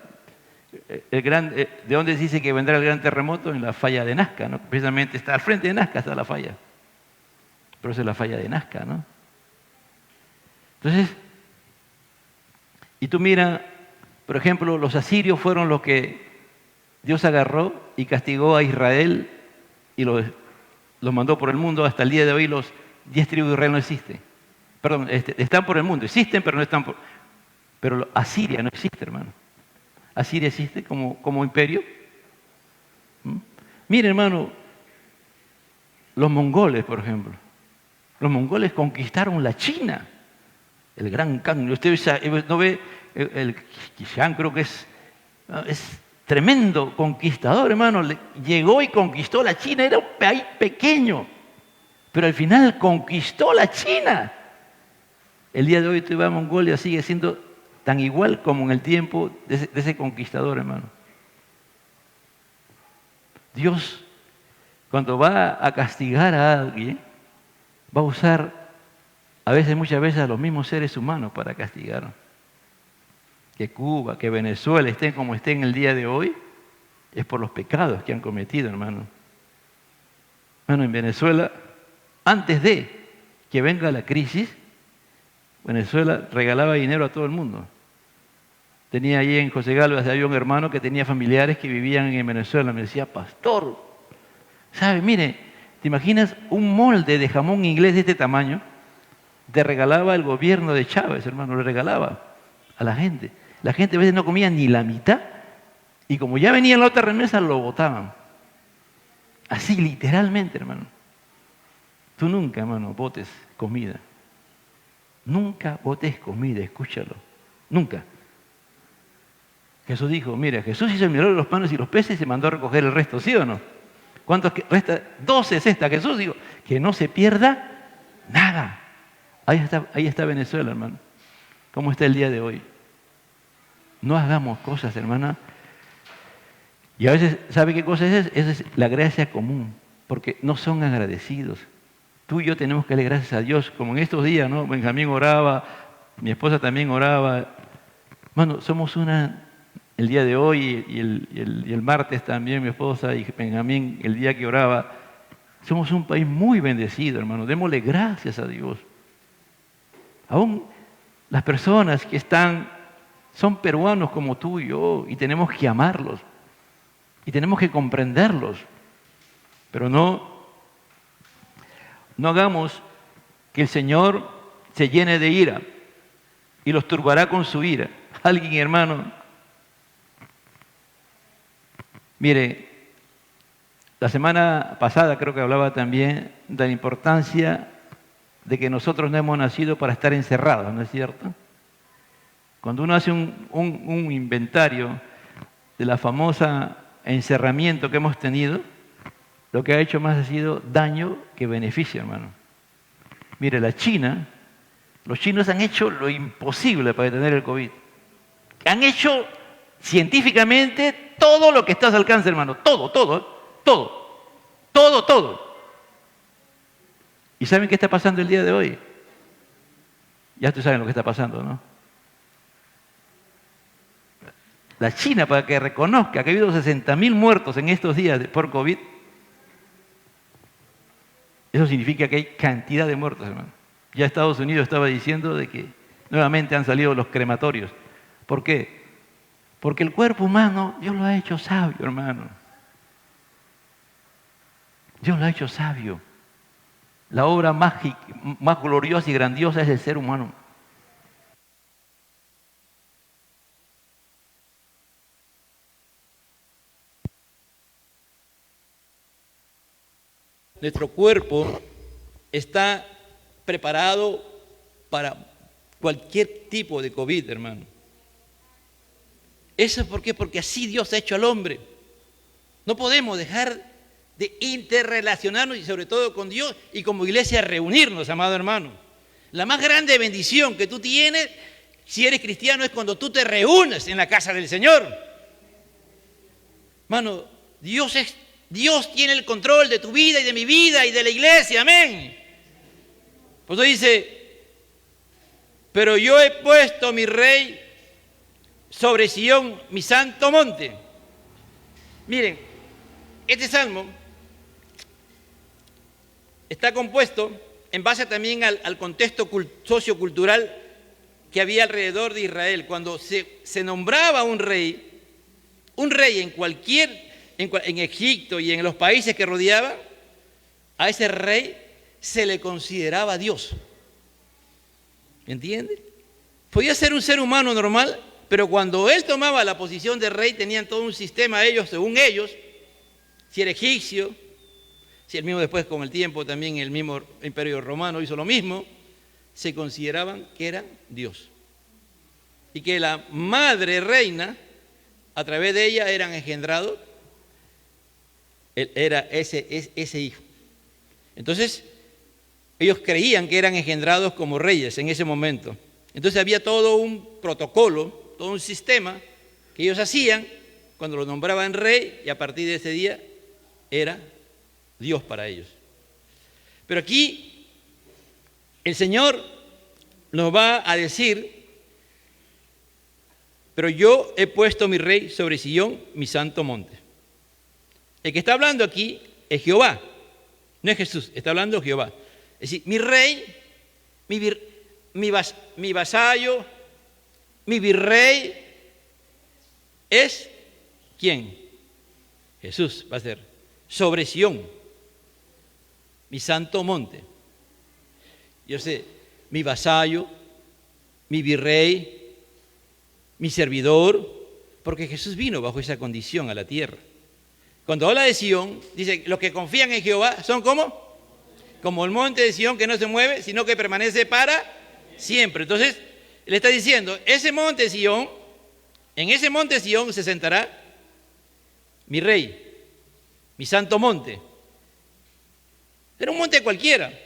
¿De dónde se dice que vendrá el gran terremoto? En la falla de Nazca, ¿no? Precisamente está al frente de Nazca está la falla. Pero esa es la falla de Nazca, ¿no? Entonces, y tú mira, por ejemplo, los asirios fueron los que Dios agarró y castigó a Israel y los mandó por el mundo. Hasta el día de hoy los 10 tribus de Israel no existen. Perdón, están por el mundo, existen, pero no están por... Pero Asiria no existe, hermano. Asiria existe como imperio. Mire, hermano, los mongoles, por ejemplo. Los mongoles conquistaron la China. El Gran Khan. Usted no ve, el Qishan creo que es tremendo conquistador, hermano. Llegó y conquistó la China, era un país pequeño, pero al final conquistó la China. El día de hoy tú vas a Mongolia, sigue siendo tan igual como en el tiempo de ese conquistador, hermano. Dios, cuando va a castigar a alguien, va a usar muchas veces a los mismos seres humanos para castigar. Que Cuba, que Venezuela estén como estén el día de hoy, es por los pecados que han cometido, hermano. Bueno, en Venezuela, antes de que venga la crisis, Venezuela regalaba dinero a todo el mundo. Tenía allí en José Gálvez, había un hermano que tenía familiares que vivían en Venezuela. Me decía, pastor, ¿sabe? Mire, ¿te imaginas un molde de jamón inglés de este tamaño? Te regalaba el gobierno de Chávez, hermano, le regalaba a la gente. La gente a veces no comía ni la mitad y como ya venían la otra remesa, lo botaban. Así, literalmente, hermano. Tú nunca, hermano, botes comida. Nunca botes comida, escúchalo. Nunca. Jesús dijo, mira, Jesús hizo el milagro de los panes y los peces y se mandó a recoger el resto, ¿sí o no? ¿Cuántos resta? 12 cestas. Jesús dijo, que no se pierda nada. Ahí está Venezuela, hermano. ¿Cómo está el día de hoy? No hagamos cosas, hermana. Y a veces, ¿sabe qué cosa es? Esa es la gracia común, porque no son agradecidos. Tú y yo tenemos que darle gracias a Dios, como en estos días, ¿no? Benjamín oraba, mi esposa también oraba. Bueno, somos el día de hoy y el martes también, mi esposa y Benjamín, el día que oraba, somos un país muy bendecido, hermano. Démosle gracias a Dios. Aún las personas que son peruanos como tú y yo, y tenemos que amarlos, y tenemos que comprenderlos, pero no hagamos que el Señor se llene de ira y los turbará con su ira. Alguien, hermano, mire, la semana pasada creo que hablaba también de la importancia de que nosotros no hemos nacido para estar encerrados, ¿no es cierto? Cuando uno hace un inventario de la famosa encerramiento que hemos tenido, lo que ha hecho más ha sido daño que beneficio, hermano. Mire, los chinos han hecho lo imposible para detener el COVID. Han hecho científicamente todo lo que está a su alcance, hermano. Todo. ¿Y saben qué está pasando el día de hoy? Ya ustedes saben lo que está pasando, ¿no? La China, para que reconozca que ha habido 60.000 muertos en estos días por COVID, eso significa que hay cantidad de muertos, hermano. Ya Estados Unidos estaba diciendo de que nuevamente han salido los crematorios. ¿Por qué? Porque el cuerpo humano, Dios lo ha hecho sabio, hermano. Dios lo ha hecho sabio. La obra más gloriosa y grandiosa es el ser humano. Nuestro cuerpo está preparado para cualquier tipo de COVID, hermano. ¿Eso por qué? Porque así Dios ha hecho al hombre. No podemos dejar de interrelacionarnos y sobre todo con Dios y como iglesia reunirnos, amado hermano. La más grande bendición que tú tienes, si eres cristiano, es cuando tú te reúnes en la casa del Señor. Hermano, Dios tiene el control de tu vida y de mi vida y de la iglesia, amén. Por eso dice, pero yo he puesto mi rey sobre Sión, mi santo monte. Miren, este salmo está compuesto en base también al contexto sociocultural que había alrededor de Israel. Cuando se nombraba un rey en Egipto y en los países que rodeaban, a ese rey se le consideraba Dios. ¿Entiende? Podía ser un ser humano normal, pero cuando él tomaba la posición de rey, tenían todo un sistema ellos, según ellos, si era egipcio, si el mismo después con el tiempo también el mismo imperio romano hizo lo mismo, se consideraban que eran Dios. Y que la madre reina, a través de ella eran engendrados, era ese hijo. Entonces, ellos creían que eran engendrados como reyes en ese momento. Entonces había todo un protocolo, todo un sistema que ellos hacían cuando lo nombraban rey, y a partir de ese día era Dios para ellos. Pero aquí el Señor nos va a decir: pero yo he puesto mi rey sobre Sion, mi santo monte. El que está hablando aquí es Jehová, no es Jesús, está hablando Jehová. Es decir, mi rey, mi vasallo, mi virrey es ¿quién? Jesús va a ser sobre Sion, mi santo monte. Yo sé, mi vasallo, mi virrey, mi servidor, porque Jesús vino bajo esa condición a la tierra. Cuando habla de Sion, dice, los que confían en Jehová son como el monte de Sion, que no se mueve, sino que permanece para siempre. Entonces, le está diciendo, ese monte de Sion, en ese monte de Sion se sentará mi rey, mi santo monte. Era un monte cualquiera,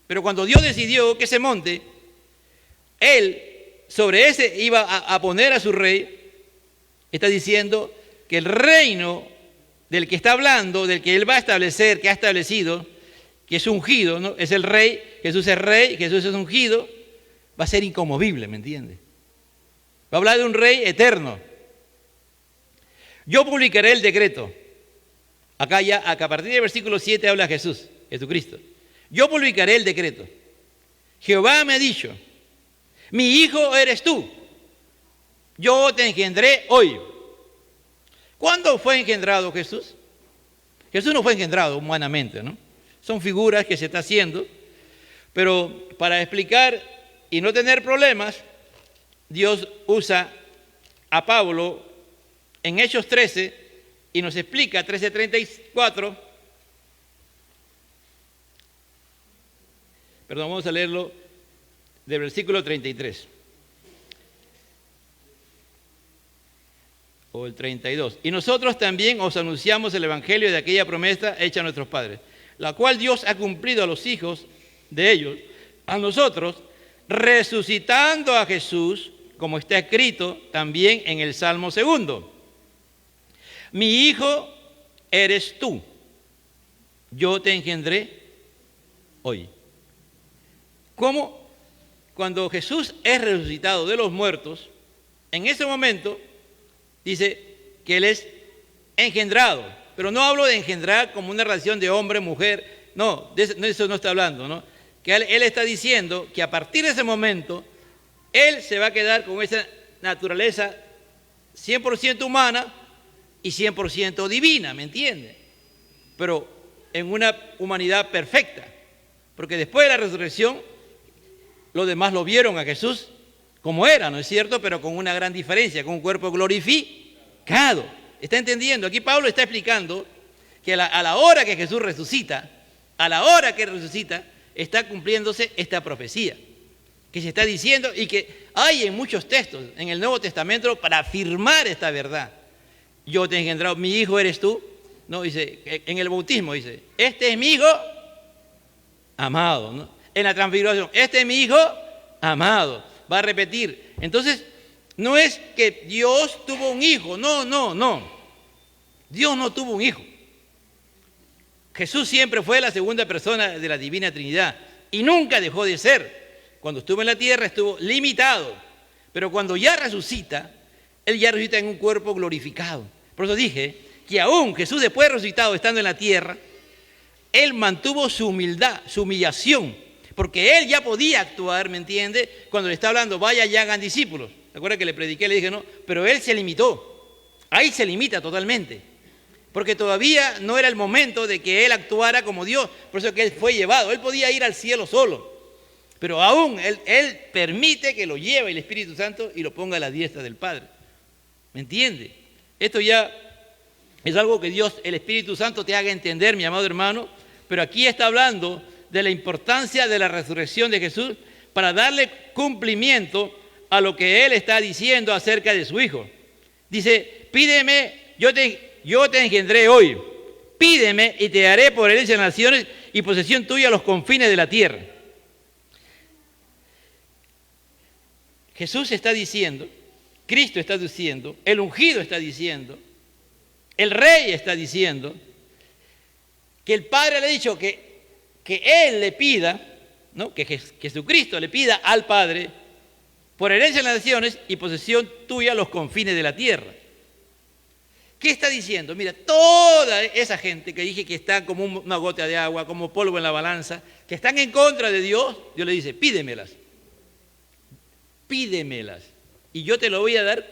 pero cuando Dios decidió que ese monte, Él sobre ese iba a poner a su rey, está diciendo que el reino del que está hablando, del que Él va a establecer, que ha establecido, que es ungido, ¿no? Es el rey, Jesús es ungido, va a ser inconmovible, ¿me entiende? Va a hablar de un rey eterno. Yo publicaré el decreto. Acá a partir del versículo 7 habla Jesucristo. Yo publicaré el decreto. Jehová me ha dicho, mi hijo eres tú, yo te engendré hoy. ¿Cuándo fue engendrado Jesús? Jesús no fue engendrado humanamente, ¿no? Son figuras que se está haciendo, pero para explicar y no tener problemas, Dios usa a Pablo en Hechos 13 y nos explica 13:34. Perdón, vamos a leerlo del versículo 33. O el 32. Y nosotros también os anunciamos el evangelio de aquella promesa hecha a nuestros padres, la cual Dios ha cumplido a los hijos de ellos, a nosotros, resucitando a Jesús, como está escrito también en el Salmo 2. Mi hijo eres tú, yo te engendré hoy. ¿Cómo? Cuando Jesús es resucitado de los muertos, en ese momento dice que Él es engendrado, pero no hablo de engendrar como una relación de hombre-mujer, no, de eso no está hablando, ¿no? Que él está diciendo que a partir de ese momento, Él se va a quedar con esa naturaleza 100% humana y 100% divina, ¿me entiende? Pero en una humanidad perfecta, porque después de la resurrección, los demás lo vieron a Jesús como era, ¿no es cierto? Pero con una gran diferencia, con un cuerpo glorificado. ¿Está entendiendo? Aquí Pablo está explicando que a la hora que Jesús resucita, está cumpliéndose esta profecía que se está diciendo y que hay en muchos textos en el Nuevo Testamento para afirmar esta verdad. Yo te he engendrado, mi hijo eres tú. No, dice, en el bautismo dice, este es mi hijo amado, ¿no? En la transfiguración, este es mi hijo amado. Va a repetir. Entonces, no es que Dios tuvo un hijo, no. Dios no tuvo un hijo. Jesús siempre fue la segunda persona de la Divina Trinidad y nunca dejó de ser. Cuando estuvo en la tierra estuvo limitado, pero cuando ya resucita, Él ya resucita en un cuerpo glorificado. Por eso dije que aún Jesús, después de resucitado, estando en la tierra, Él mantuvo su humildad, su humillación, porque Él ya podía actuar, ¿me entiende? Cuando le está hablando, vaya y hagan discípulos. ¿Se acuerdan que le prediqué? Le dije, no, pero Él se limitó. Ahí se limita totalmente, porque todavía no era el momento de que Él actuara como Dios. Por eso que Él fue llevado. Él podía ir al cielo solo, pero aún Él permite que lo lleve el Espíritu Santo y lo ponga a la diestra del Padre. ¿Me entiende? Esto ya es algo que Dios, el Espíritu Santo, te haga entender, mi amado hermano, pero aquí está hablando
de la importancia de la resurrección de Jesús para darle cumplimiento a lo que Él está diciendo acerca de su Hijo. Dice, pídeme, yo te engendré hoy. Pídeme y te daré por herencia de las naciones y posesión tuya a los confines de la tierra. Jesús está diciendo, Cristo está diciendo, el ungido está diciendo, el rey está diciendo, que el Padre le ha dicho que Él le pida, ¿no? Que Jesucristo le pida al Padre por herencia de las naciones y posesión tuya a los confines de la tierra. ¿Qué está diciendo? Mira, toda esa gente que dije que está como una gota de agua, como polvo en la balanza, que están en contra de Dios, Dios le dice, pídemelas. Pídemelas. Y yo te lo voy a dar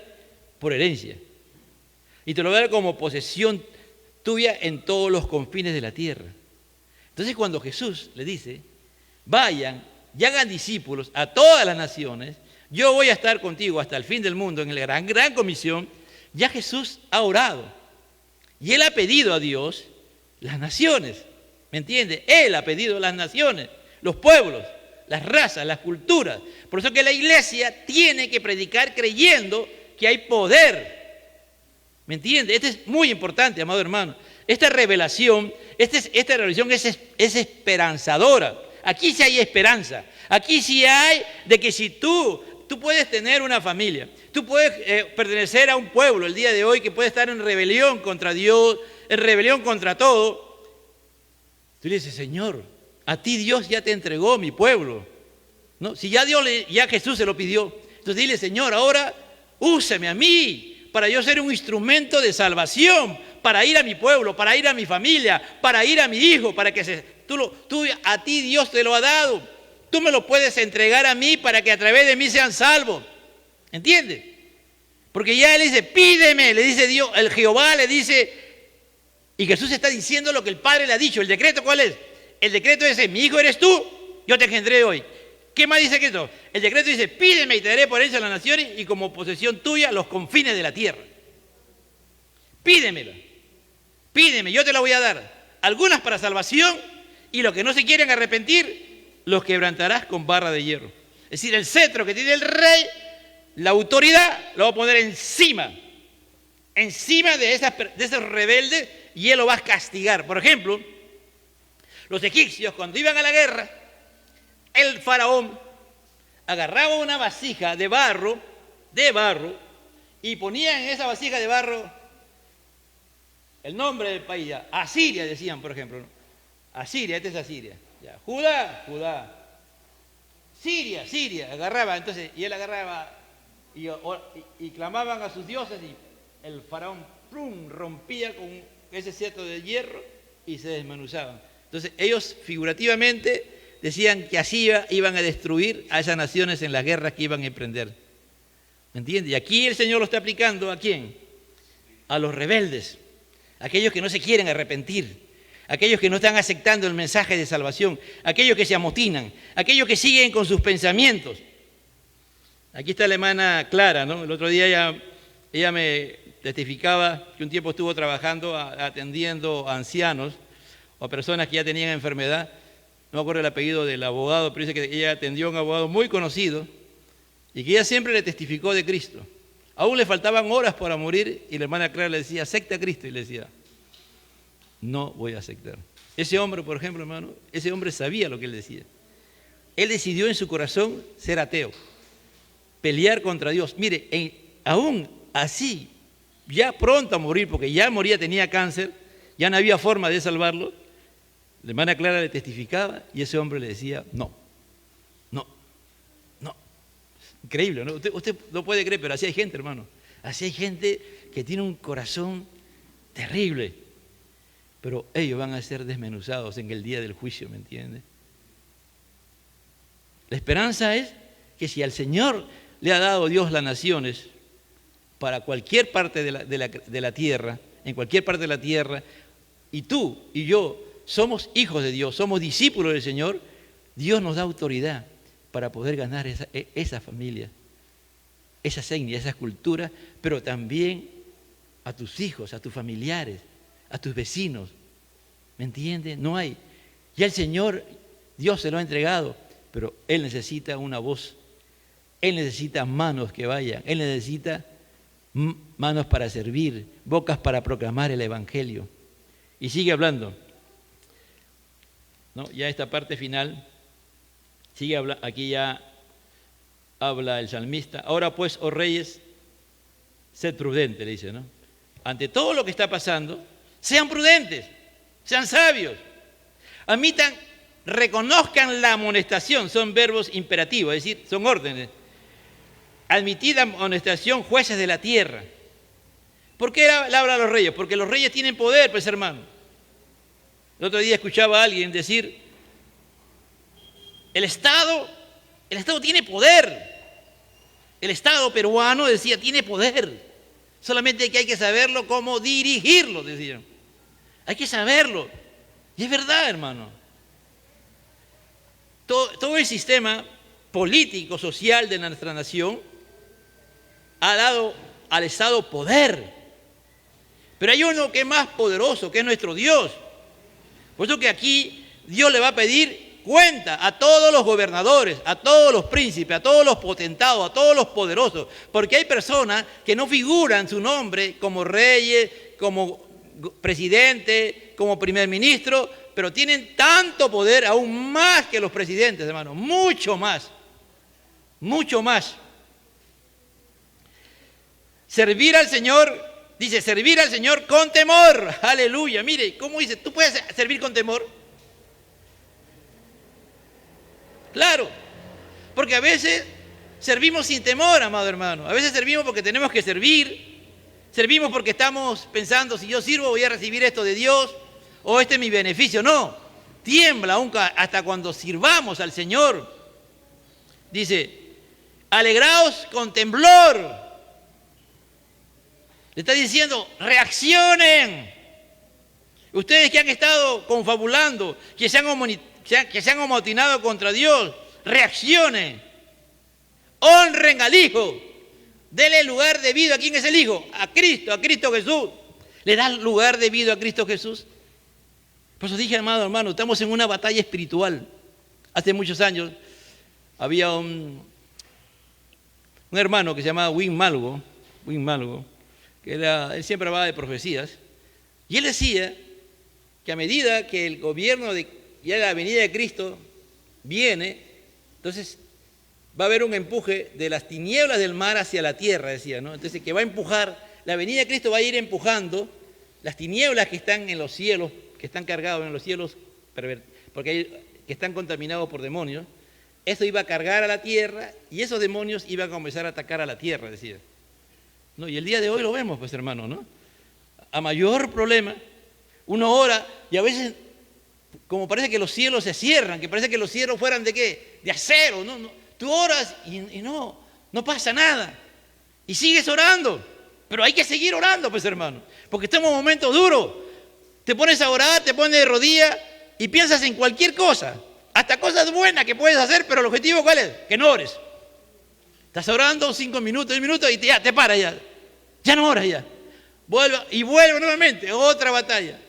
por herencia. Y te lo voy a dar como posesión tuya en todos los confines de la tierra. Entonces cuando Jesús le dice, vayan y hagan discípulos a todas las naciones, yo voy a estar contigo hasta el fin del mundo en la gran comisión, ya Jesús ha orado. Y Él ha pedido a Dios las naciones. ¿Me entiende? Él ha pedido las naciones, los pueblos, las razas, las culturas. Por eso que la iglesia tiene que predicar creyendo que hay poder. ¿Me entiende? Esto es muy importante, amado hermano. Esta revelación, esta revelación es esperanzadora. Aquí sí hay esperanza. Aquí sí hay de que si tú puedes tener una familia, tú puedes pertenecer a un pueblo el día de hoy que puede estar en rebelión contra Dios, en rebelión contra todo. Tú le dices, Señor, a ti Dios ya te entregó mi pueblo, ¿no? Si ya ya Jesús se lo pidió. Entonces dile, Señor, ahora úsame a mí para yo ser un instrumento de salvación, para ir a mi pueblo, para ir a mi familia, para ir a mi hijo, para que a ti Dios te lo ha dado. Tú me lo puedes entregar a mí para que a través de mí sean salvos. ¿Entiendes? Porque ya Él dice, pídeme, le dice Dios, el Jehová le dice, y Jesús está diciendo lo que el Padre le ha dicho. ¿El decreto cuál es? El decreto dice, mi hijo eres tú, yo te engendré hoy. ¿Qué más dice Cristo? El decreto dice, pídeme y te daré por herencia a las naciones y como posesión tuya los confines de la tierra. Pídemela, pídeme, yo te la voy a dar. Algunas para salvación y los que no se quieren arrepentir, los quebrantarás con barra de hierro. Es decir, el cetro que tiene el rey, la autoridad, lo va a poner encima de esos rebeldes y Él lo va a castigar. Por ejemplo, los egipcios cuando iban a la guerra, el faraón agarraba una vasija de barro, y ponía en esa vasija de barro el nombre del país, ya. Asiria decían, por ejemplo, ¿no? Asiria, esta es Asiria. Ya. Judá. Siria, agarraba, entonces, y él agarraba y clamaban a sus dioses y el faraón plum, rompía con ese cetro de hierro y se desmenuzaban. Entonces ellos figurativamente decían que así iban a destruir a esas naciones en las guerras que iban a emprender. ¿Me entiendes? Y aquí el Señor lo está aplicando ¿a quién? A los rebeldes, aquellos que no se quieren arrepentir, aquellos que no están aceptando el mensaje de salvación, aquellos que se amotinan, aquellos que siguen con sus pensamientos. Aquí está la hermana Clara, ¿no? El otro día ella me testificaba que un tiempo estuvo trabajando, atendiendo a ancianos o a personas que ya tenían enfermedad. No me acuerdo el apellido del abogado, pero dice que ella atendió a un abogado muy conocido y que ella siempre le testificó de Cristo. Aún le faltaban horas para morir y la hermana Clara le decía, acepta a Cristo, y le decía, no voy a aceptar. Ese hombre, por ejemplo, hermano, ese hombre sabía lo que él decía. Él decidió en su corazón ser ateo, pelear contra Dios. Mire, aún así, ya pronto a morir, porque ya moría, tenía cáncer, ya no había forma de salvarlo, la hermana Clara le testificaba y ese hombre le decía, no. Increíble, ¿no? Usted no puede creer, pero así hay gente, hermano. Así hay gente que tiene un corazón terrible. Pero ellos van a ser desmenuzados en el día del juicio, ¿me entiende? La esperanza es que si al Señor le ha dado Dios las naciones para cualquier parte de la tierra, en cualquier parte de la tierra, y tú y yo somos hijos de Dios, somos discípulos del Señor, Dios nos da autoridad para poder ganar esa familia, esa etnia, esa cultura, pero también a tus hijos, a tus familiares, a tus vecinos. ¿Me entiendes? No hay. Ya el Señor Dios se lo ha entregado, pero Él necesita una voz. Él necesita manos que vayan. Él necesita manos para servir, bocas para proclamar el Evangelio. Y sigue hablando, ¿no? Ya esta parte final, sigue hablando, aquí ya habla el salmista. Ahora pues, oh reyes, sed prudentes, le dice, ¿no? Ante todo lo que está pasando, sean prudentes, sean sabios. Admitan, reconozcan la amonestación, son verbos imperativos, es decir, son órdenes. Admitid amonestación, jueces de la tierra. ¿Por qué le habla a los reyes? Porque los reyes tienen poder, pues hermano. El otro día escuchaba a alguien decir, el Estado tiene poder. El Estado peruano, decía, tiene poder. Solamente que hay que saberlo cómo dirigirlo, decían. Hay que saberlo. Y es verdad, hermano. Todo el sistema político, social de nuestra nación ha dado al Estado poder. Pero hay uno que es más poderoso, que es nuestro Dios. Por eso que aquí Dios le va a pedir cuenta a todos los gobernadores, a todos los príncipes, a todos los potentados, a todos los poderosos, porque hay personas que no figuran su nombre como reyes, como presidente, como primer ministro, pero tienen tanto poder, aún más que los presidentes, hermano, mucho más, mucho más. Servir al Señor, dice, servir al Señor con temor, aleluya. Mire, ¿cómo dice? ¿Tú puedes servir con temor? Claro, porque a veces servimos sin temor, amado hermano. A veces servimos porque tenemos que servir. Servimos porque estamos pensando, si yo sirvo voy a recibir esto de Dios, o este es mi beneficio. No, tiembla aún hasta cuando sirvamos al Señor. Dice, alegraos con temblor. Le está diciendo, reaccionen. Ustedes que han estado confabulando, que se han amotinado contra Dios, reaccionen, honren al Hijo, denle lugar debido. ¿A quién es el Hijo? A Cristo Jesús. ¿Le da lugar debido a Cristo Jesús? Por eso dije, hermano, estamos en una batalla espiritual. Hace muchos años había un hermano que se llamaba Win Malgo, que él siempre hablaba de profecías, y él decía que a medida que el gobierno de ya la venida de Cristo viene, entonces va a haber un empuje de las tinieblas del mar hacia la tierra, decía, ¿no? Entonces que va a empujar, la venida de Cristo va a ir empujando las tinieblas que están en los cielos, que están cargados en los cielos, porque que están contaminados por demonios. Eso iba a cargar a la tierra y esos demonios iban a comenzar a atacar a la tierra, decía. ¿No? Y el día de hoy lo vemos, pues hermano, ¿no? A mayor problema, uno ora y a veces como parece que los cielos se cierran, que parece que los cielos fueran de ¿qué? De acero, ¿no? Tú oras y no pasa nada. Y sigues orando, pero hay que seguir orando, pues hermano, porque estamos en momentos duros. Te pones a orar, te pones de rodillas y piensas en cualquier cosa, hasta cosas buenas que puedes hacer, pero el objetivo ¿cuál es? Que no ores. Estás orando 5 minutos, 10 minutos y ya te paras ya no oras ya. Vuelve nuevamente, otra batalla.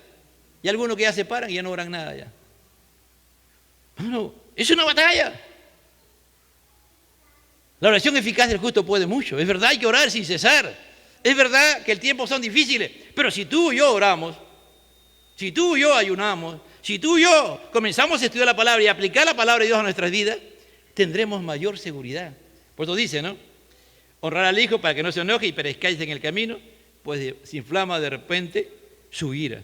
Y algunos que ya se paran y ya no oran nada ya. No, es una batalla. La oración eficaz del justo puede mucho. Es verdad, hay que orar sin cesar. Es verdad que el tiempo son difíciles. Pero si tú y yo oramos, si tú y yo ayunamos, si tú y yo comenzamos a estudiar la palabra y aplicar la palabra de Dios a nuestras vidas, tendremos mayor seguridad. Por eso dice, ¿no? Honrar al Hijo para que no se enoje y perezcáis en el camino, pues se inflama de repente su ira.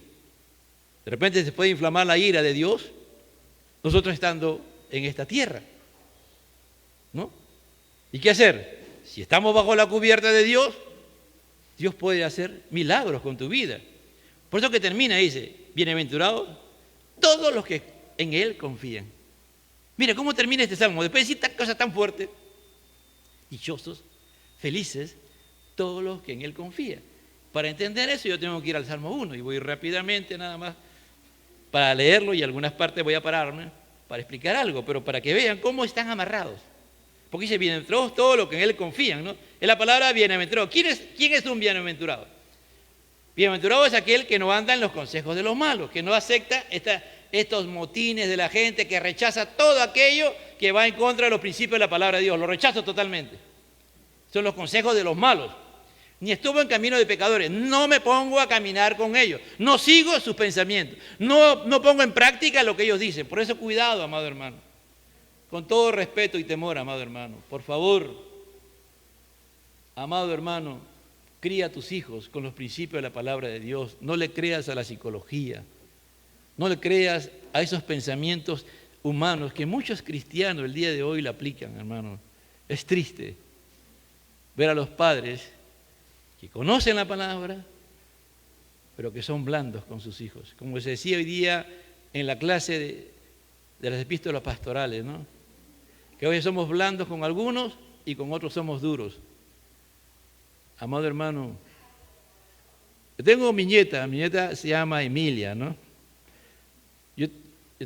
De repente se puede inflamar la ira de Dios, nosotros estando en esta tierra, ¿no? ¿Y qué hacer? Si estamos bajo la cubierta de Dios, Dios puede hacer milagros con tu vida. Por eso que termina y dice, bienaventurados todos los que en Él confían. Mira cómo termina este salmo, después de decir tan cosas tan fuertes. Dichosos, felices, todos los que en Él confían. Para entender eso yo tengo que ir al Salmo 1 y voy rápidamente nada más para leerlo y algunas partes voy a pararme para explicar algo, pero para que vean cómo están amarrados. Porque dice, bienaventurados todos los que en Él confían, ¿no? Es la palabra bienaventurado. ¿Quién es un bienaventurado? Bienaventurado es aquel que no anda en los consejos de los malos, que no acepta estos motines de la gente que rechaza todo aquello que va en contra de los principios de la palabra de Dios. Lo rechazo totalmente. Son los consejos de los malos. Ni estuvo en camino de pecadores. No me pongo a caminar con ellos. No sigo sus pensamientos. No pongo en práctica lo que ellos dicen. Por eso cuidado, amado hermano. Con todo respeto y temor, amado hermano. Por favor, amado hermano, cría a tus hijos con los principios de la palabra de Dios. No le creas a la psicología. No le creas a esos pensamientos humanos que muchos cristianos el día de hoy le aplican, hermano. Es triste ver a los padres que conocen la palabra, pero que son blandos con sus hijos. Como se decía hoy día en la clase de las epístolas pastorales, ¿no? Que hoy somos blandos con algunos y con otros somos duros. Amado hermano, yo tengo mi nieta se llama Emilia, ¿no? Yo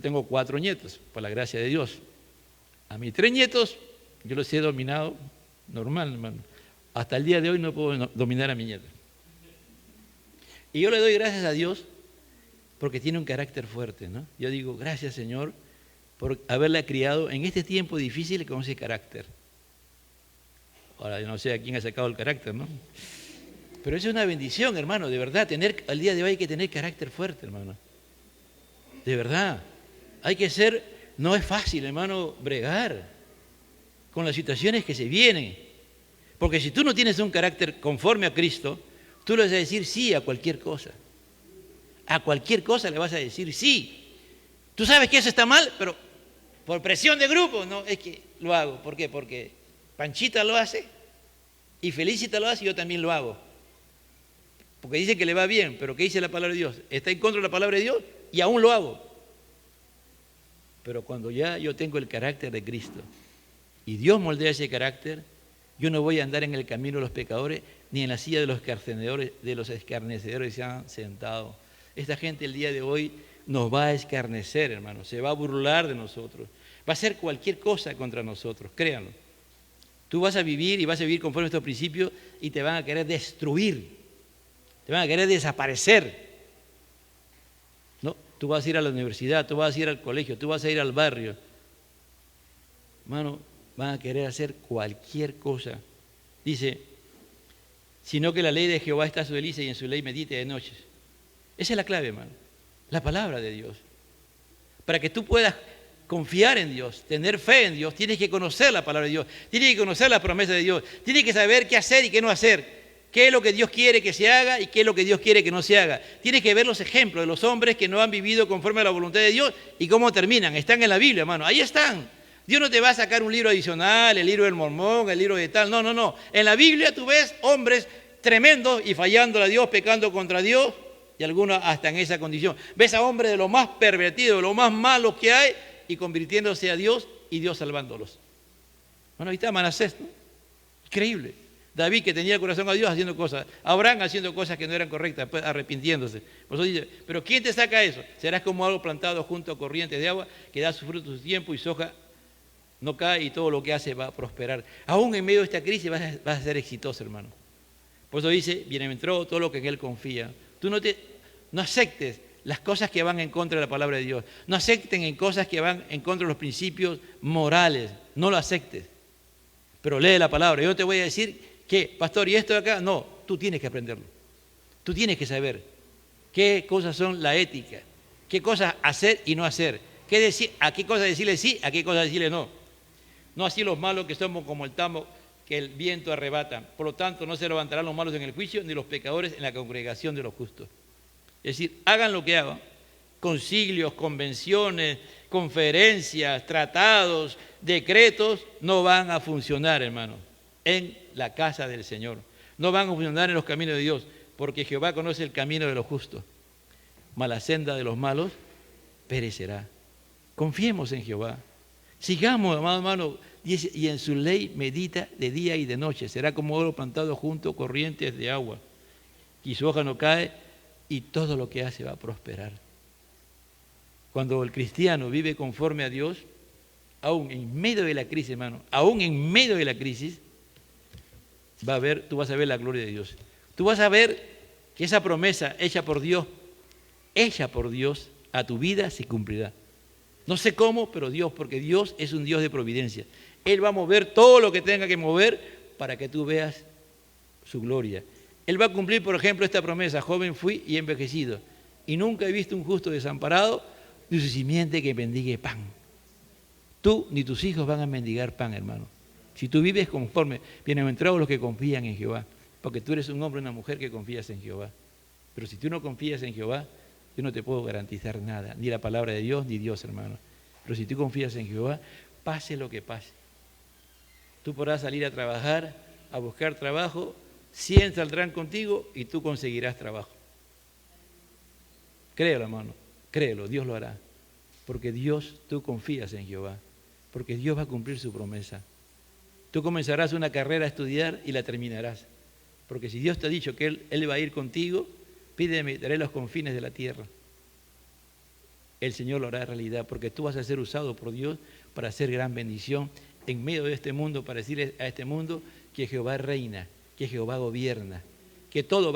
tengo 4 nietos, por la gracia de Dios. A mis 3 nietos yo los he dominado normal, hermano. Hasta el día de hoy no puedo dominar a mi nieta. Y yo le doy gracias a Dios porque tiene un carácter fuerte, ¿no? Yo digo, gracias Señor por haberla criado en este tiempo difícil con ese carácter. Ahora, yo no sé a quién ha sacado el carácter, ¿no? Pero es una bendición, hermano, de verdad. Al día de hoy hay que tener carácter fuerte, hermano. De verdad. Hay que ser, no es fácil, hermano, bregar con las situaciones que se vienen. Porque si tú no tienes un carácter conforme a Cristo, tú le vas a decir sí a cualquier cosa. A cualquier cosa le vas a decir sí. Tú sabes que eso está mal, pero por presión de grupo, no, es que lo hago. ¿Por qué? Porque Panchita lo hace y Felicita lo hace y yo también lo hago. Porque dice que le va bien, pero ¿qué dice la palabra de Dios? Está en contra de la palabra de Dios y aún lo hago. Pero cuando ya yo tengo el carácter de Cristo y Dios moldea ese carácter, yo no voy a andar en el camino de los pecadores ni en la silla de los escarnecedores que se han sentado. Esta gente el día de hoy nos va a escarnecer, hermano, se va a burlar de nosotros, va a hacer cualquier cosa contra nosotros, créanlo. Tú vas a vivir y vas a vivir conforme a estos principios y te van a querer destruir, te van a querer desaparecer. No, tú vas a ir a la universidad, tú vas a ir al colegio, tú vas a ir al barrio. Hermano, van a querer hacer cualquier cosa. Dice, sino que la ley de Jehová está a su delicia y en su ley medite de noches. Esa es la clave, hermano. La palabra de Dios. Para que tú puedas confiar en Dios, tener fe en Dios, tienes que conocer la palabra de Dios, tienes que conocer las promesas de Dios, tienes que saber qué hacer y qué no hacer, qué es lo que Dios quiere que se haga y qué es lo que Dios quiere que no se haga. Tienes que ver los ejemplos de los hombres que no han vivido conforme a la voluntad de Dios y cómo terminan. Están en la Biblia, hermano, ahí están. Dios no te va a sacar un libro adicional, el libro del Mormón, el libro de tal, no. En la Biblia tú ves hombres tremendos y fallando a Dios, pecando contra Dios, y algunos hasta en esa condición. Ves a hombres de lo más pervertidos, de lo más malos que hay, y convirtiéndose a Dios y Dios salvándolos. Bueno, ahí está Manasés, ¿no? Increíble. David, que tenía el corazón a Dios, haciendo cosas. Abraham haciendo cosas que no eran correctas, después arrepintiéndose. Por eso dice, pero ¿quién te saca eso? Serás como algo plantado junto a corrientes de agua, que da su fruto a su tiempo y su hoja no cae y todo lo que hace va a prosperar. Aún en medio de esta crisis vas a ser exitoso, hermano. Por eso dice, bienaventurado todo lo que en Él confía. Tú no aceptes las cosas que van en contra de la palabra de Dios. No acepten en cosas que van en contra de los principios morales. No lo aceptes. Pero lee la palabra. Yo te voy a decir que, pastor, ¿y esto de acá? No, tú tienes que aprenderlo. Tú tienes que saber qué cosas son la ética, qué cosas hacer y no hacer, a qué cosas decirle sí, a qué cosas decirle no. No así los malos que somos como el tamo que el viento arrebata. Por lo tanto, no se levantarán los malos en el juicio, ni los pecadores en la congregación de los justos. Es decir, hagan lo que hagan, concilios, convenciones, conferencias, tratados, decretos, no van a funcionar, hermano, en la casa del Señor. No van a funcionar en los caminos de Dios, porque Jehová conoce el camino de los justos, mas la senda de los malos perecerá. Confiemos en Jehová. Sigamos, amado hermano, y en su ley medita de día y de noche. Será como oro plantado junto a corrientes de agua, y su hoja no cae, y todo lo que hace va a prosperar. Cuando el cristiano vive conforme a Dios, aún en medio de la crisis, hermano, aún en medio de la crisis, tú vas a ver la gloria de Dios. Tú vas a ver que esa promesa hecha por Dios, a tu vida se cumplirá. No sé cómo, pero Dios, porque Dios es un Dios de providencia. Él va a mover todo lo que tenga que mover para que tú veas su gloria. Él va a cumplir, por ejemplo, esta promesa: joven fui y he envejecido, y nunca he visto un justo desamparado, ni su simiente que mendigue pan. Tú ni tus hijos van a mendigar pan, hermano. Si tú vives conforme, bienaventurados los que confían en Jehová, porque tú eres un hombre o una mujer que confías en Jehová. Pero si tú no confías en Jehová, yo no te puedo garantizar nada, ni la palabra de Dios, ni Dios, hermano. Pero si tú confías en Jehová, pase lo que pase. Tú podrás salir a trabajar, a buscar trabajo, 100 saldrán contigo y tú conseguirás trabajo. Créelo, hermano, créelo, Dios lo hará. Porque Dios, tú confías en Jehová, porque Dios va a cumplir su promesa. Tú comenzarás una carrera a estudiar y la terminarás. Porque si Dios te ha dicho que Él va a ir contigo, pídeme y daré los confines de la tierra. El Señor lo hará realidad, porque tú vas a ser usado por Dios para hacer gran bendición en medio de este mundo, para decirle a este mundo que Jehová reina, que Jehová gobierna, que todo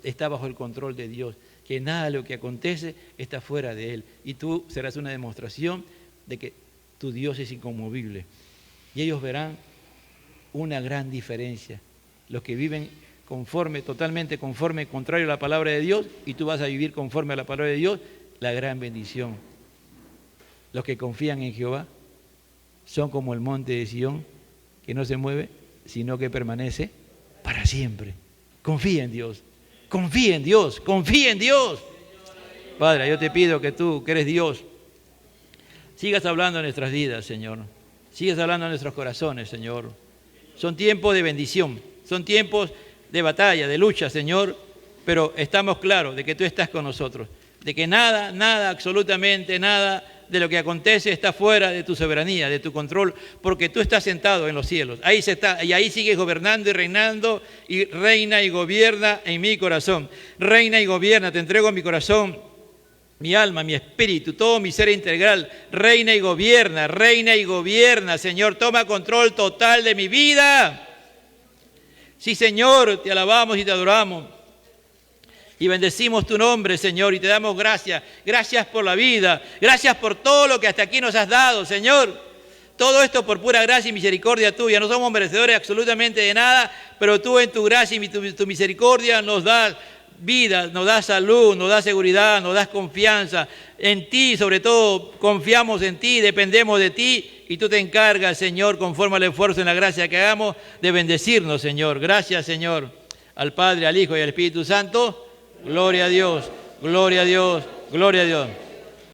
está bajo el control de Dios, que nada de lo que acontece está fuera de Él. Y tú serás una demostración de que tu Dios es inconmovible. Y ellos verán una gran diferencia. Los que viven totalmente conforme, contrario a la palabra de Dios, y tú vas a vivir conforme a la palabra de Dios, la gran bendición. Los que confían en Jehová son como el monte de Sión, que no se mueve, sino que permanece para siempre. Confía en Dios, confía en Dios, confía en Dios. Padre, yo te pido que tú, que eres Dios, sigas hablando en nuestras vidas, Señor. Sigas hablando en nuestros corazones, Señor. Son tiempos de bendición, son tiempos de batalla, de lucha, Señor, pero estamos claros de que tú estás con nosotros, de que nada, absolutamente nada de lo que acontece está fuera de tu soberanía, de tu control, porque tú estás sentado en los cielos. Ahí sigues gobernando y reinando, y reina y gobierna en mi corazón. Reina y gobierna, te entrego mi corazón, mi alma, mi espíritu, todo mi ser integral. Reina y gobierna, Señor, toma control total de mi vida. Sí, Señor, te alabamos y te adoramos. Y bendecimos tu nombre, Señor, y te damos gracias. Gracias por la vida. Gracias por todo lo que hasta aquí nos has dado, Señor. Todo esto por pura gracia y misericordia tuya. No somos merecedores absolutamente de nada, pero tú en tu gracia y tu misericordia nos das vida, nos das salud, nos das seguridad, nos das confianza. En ti, sobre todo, confiamos en ti, dependemos de ti. Y tú te encargas, Señor, conforme al esfuerzo en la gracia que hagamos, de bendecirnos, Señor. Gracias, Señor, al Padre, al Hijo y al Espíritu Santo. Gloria a Dios, gloria a Dios, gloria a Dios.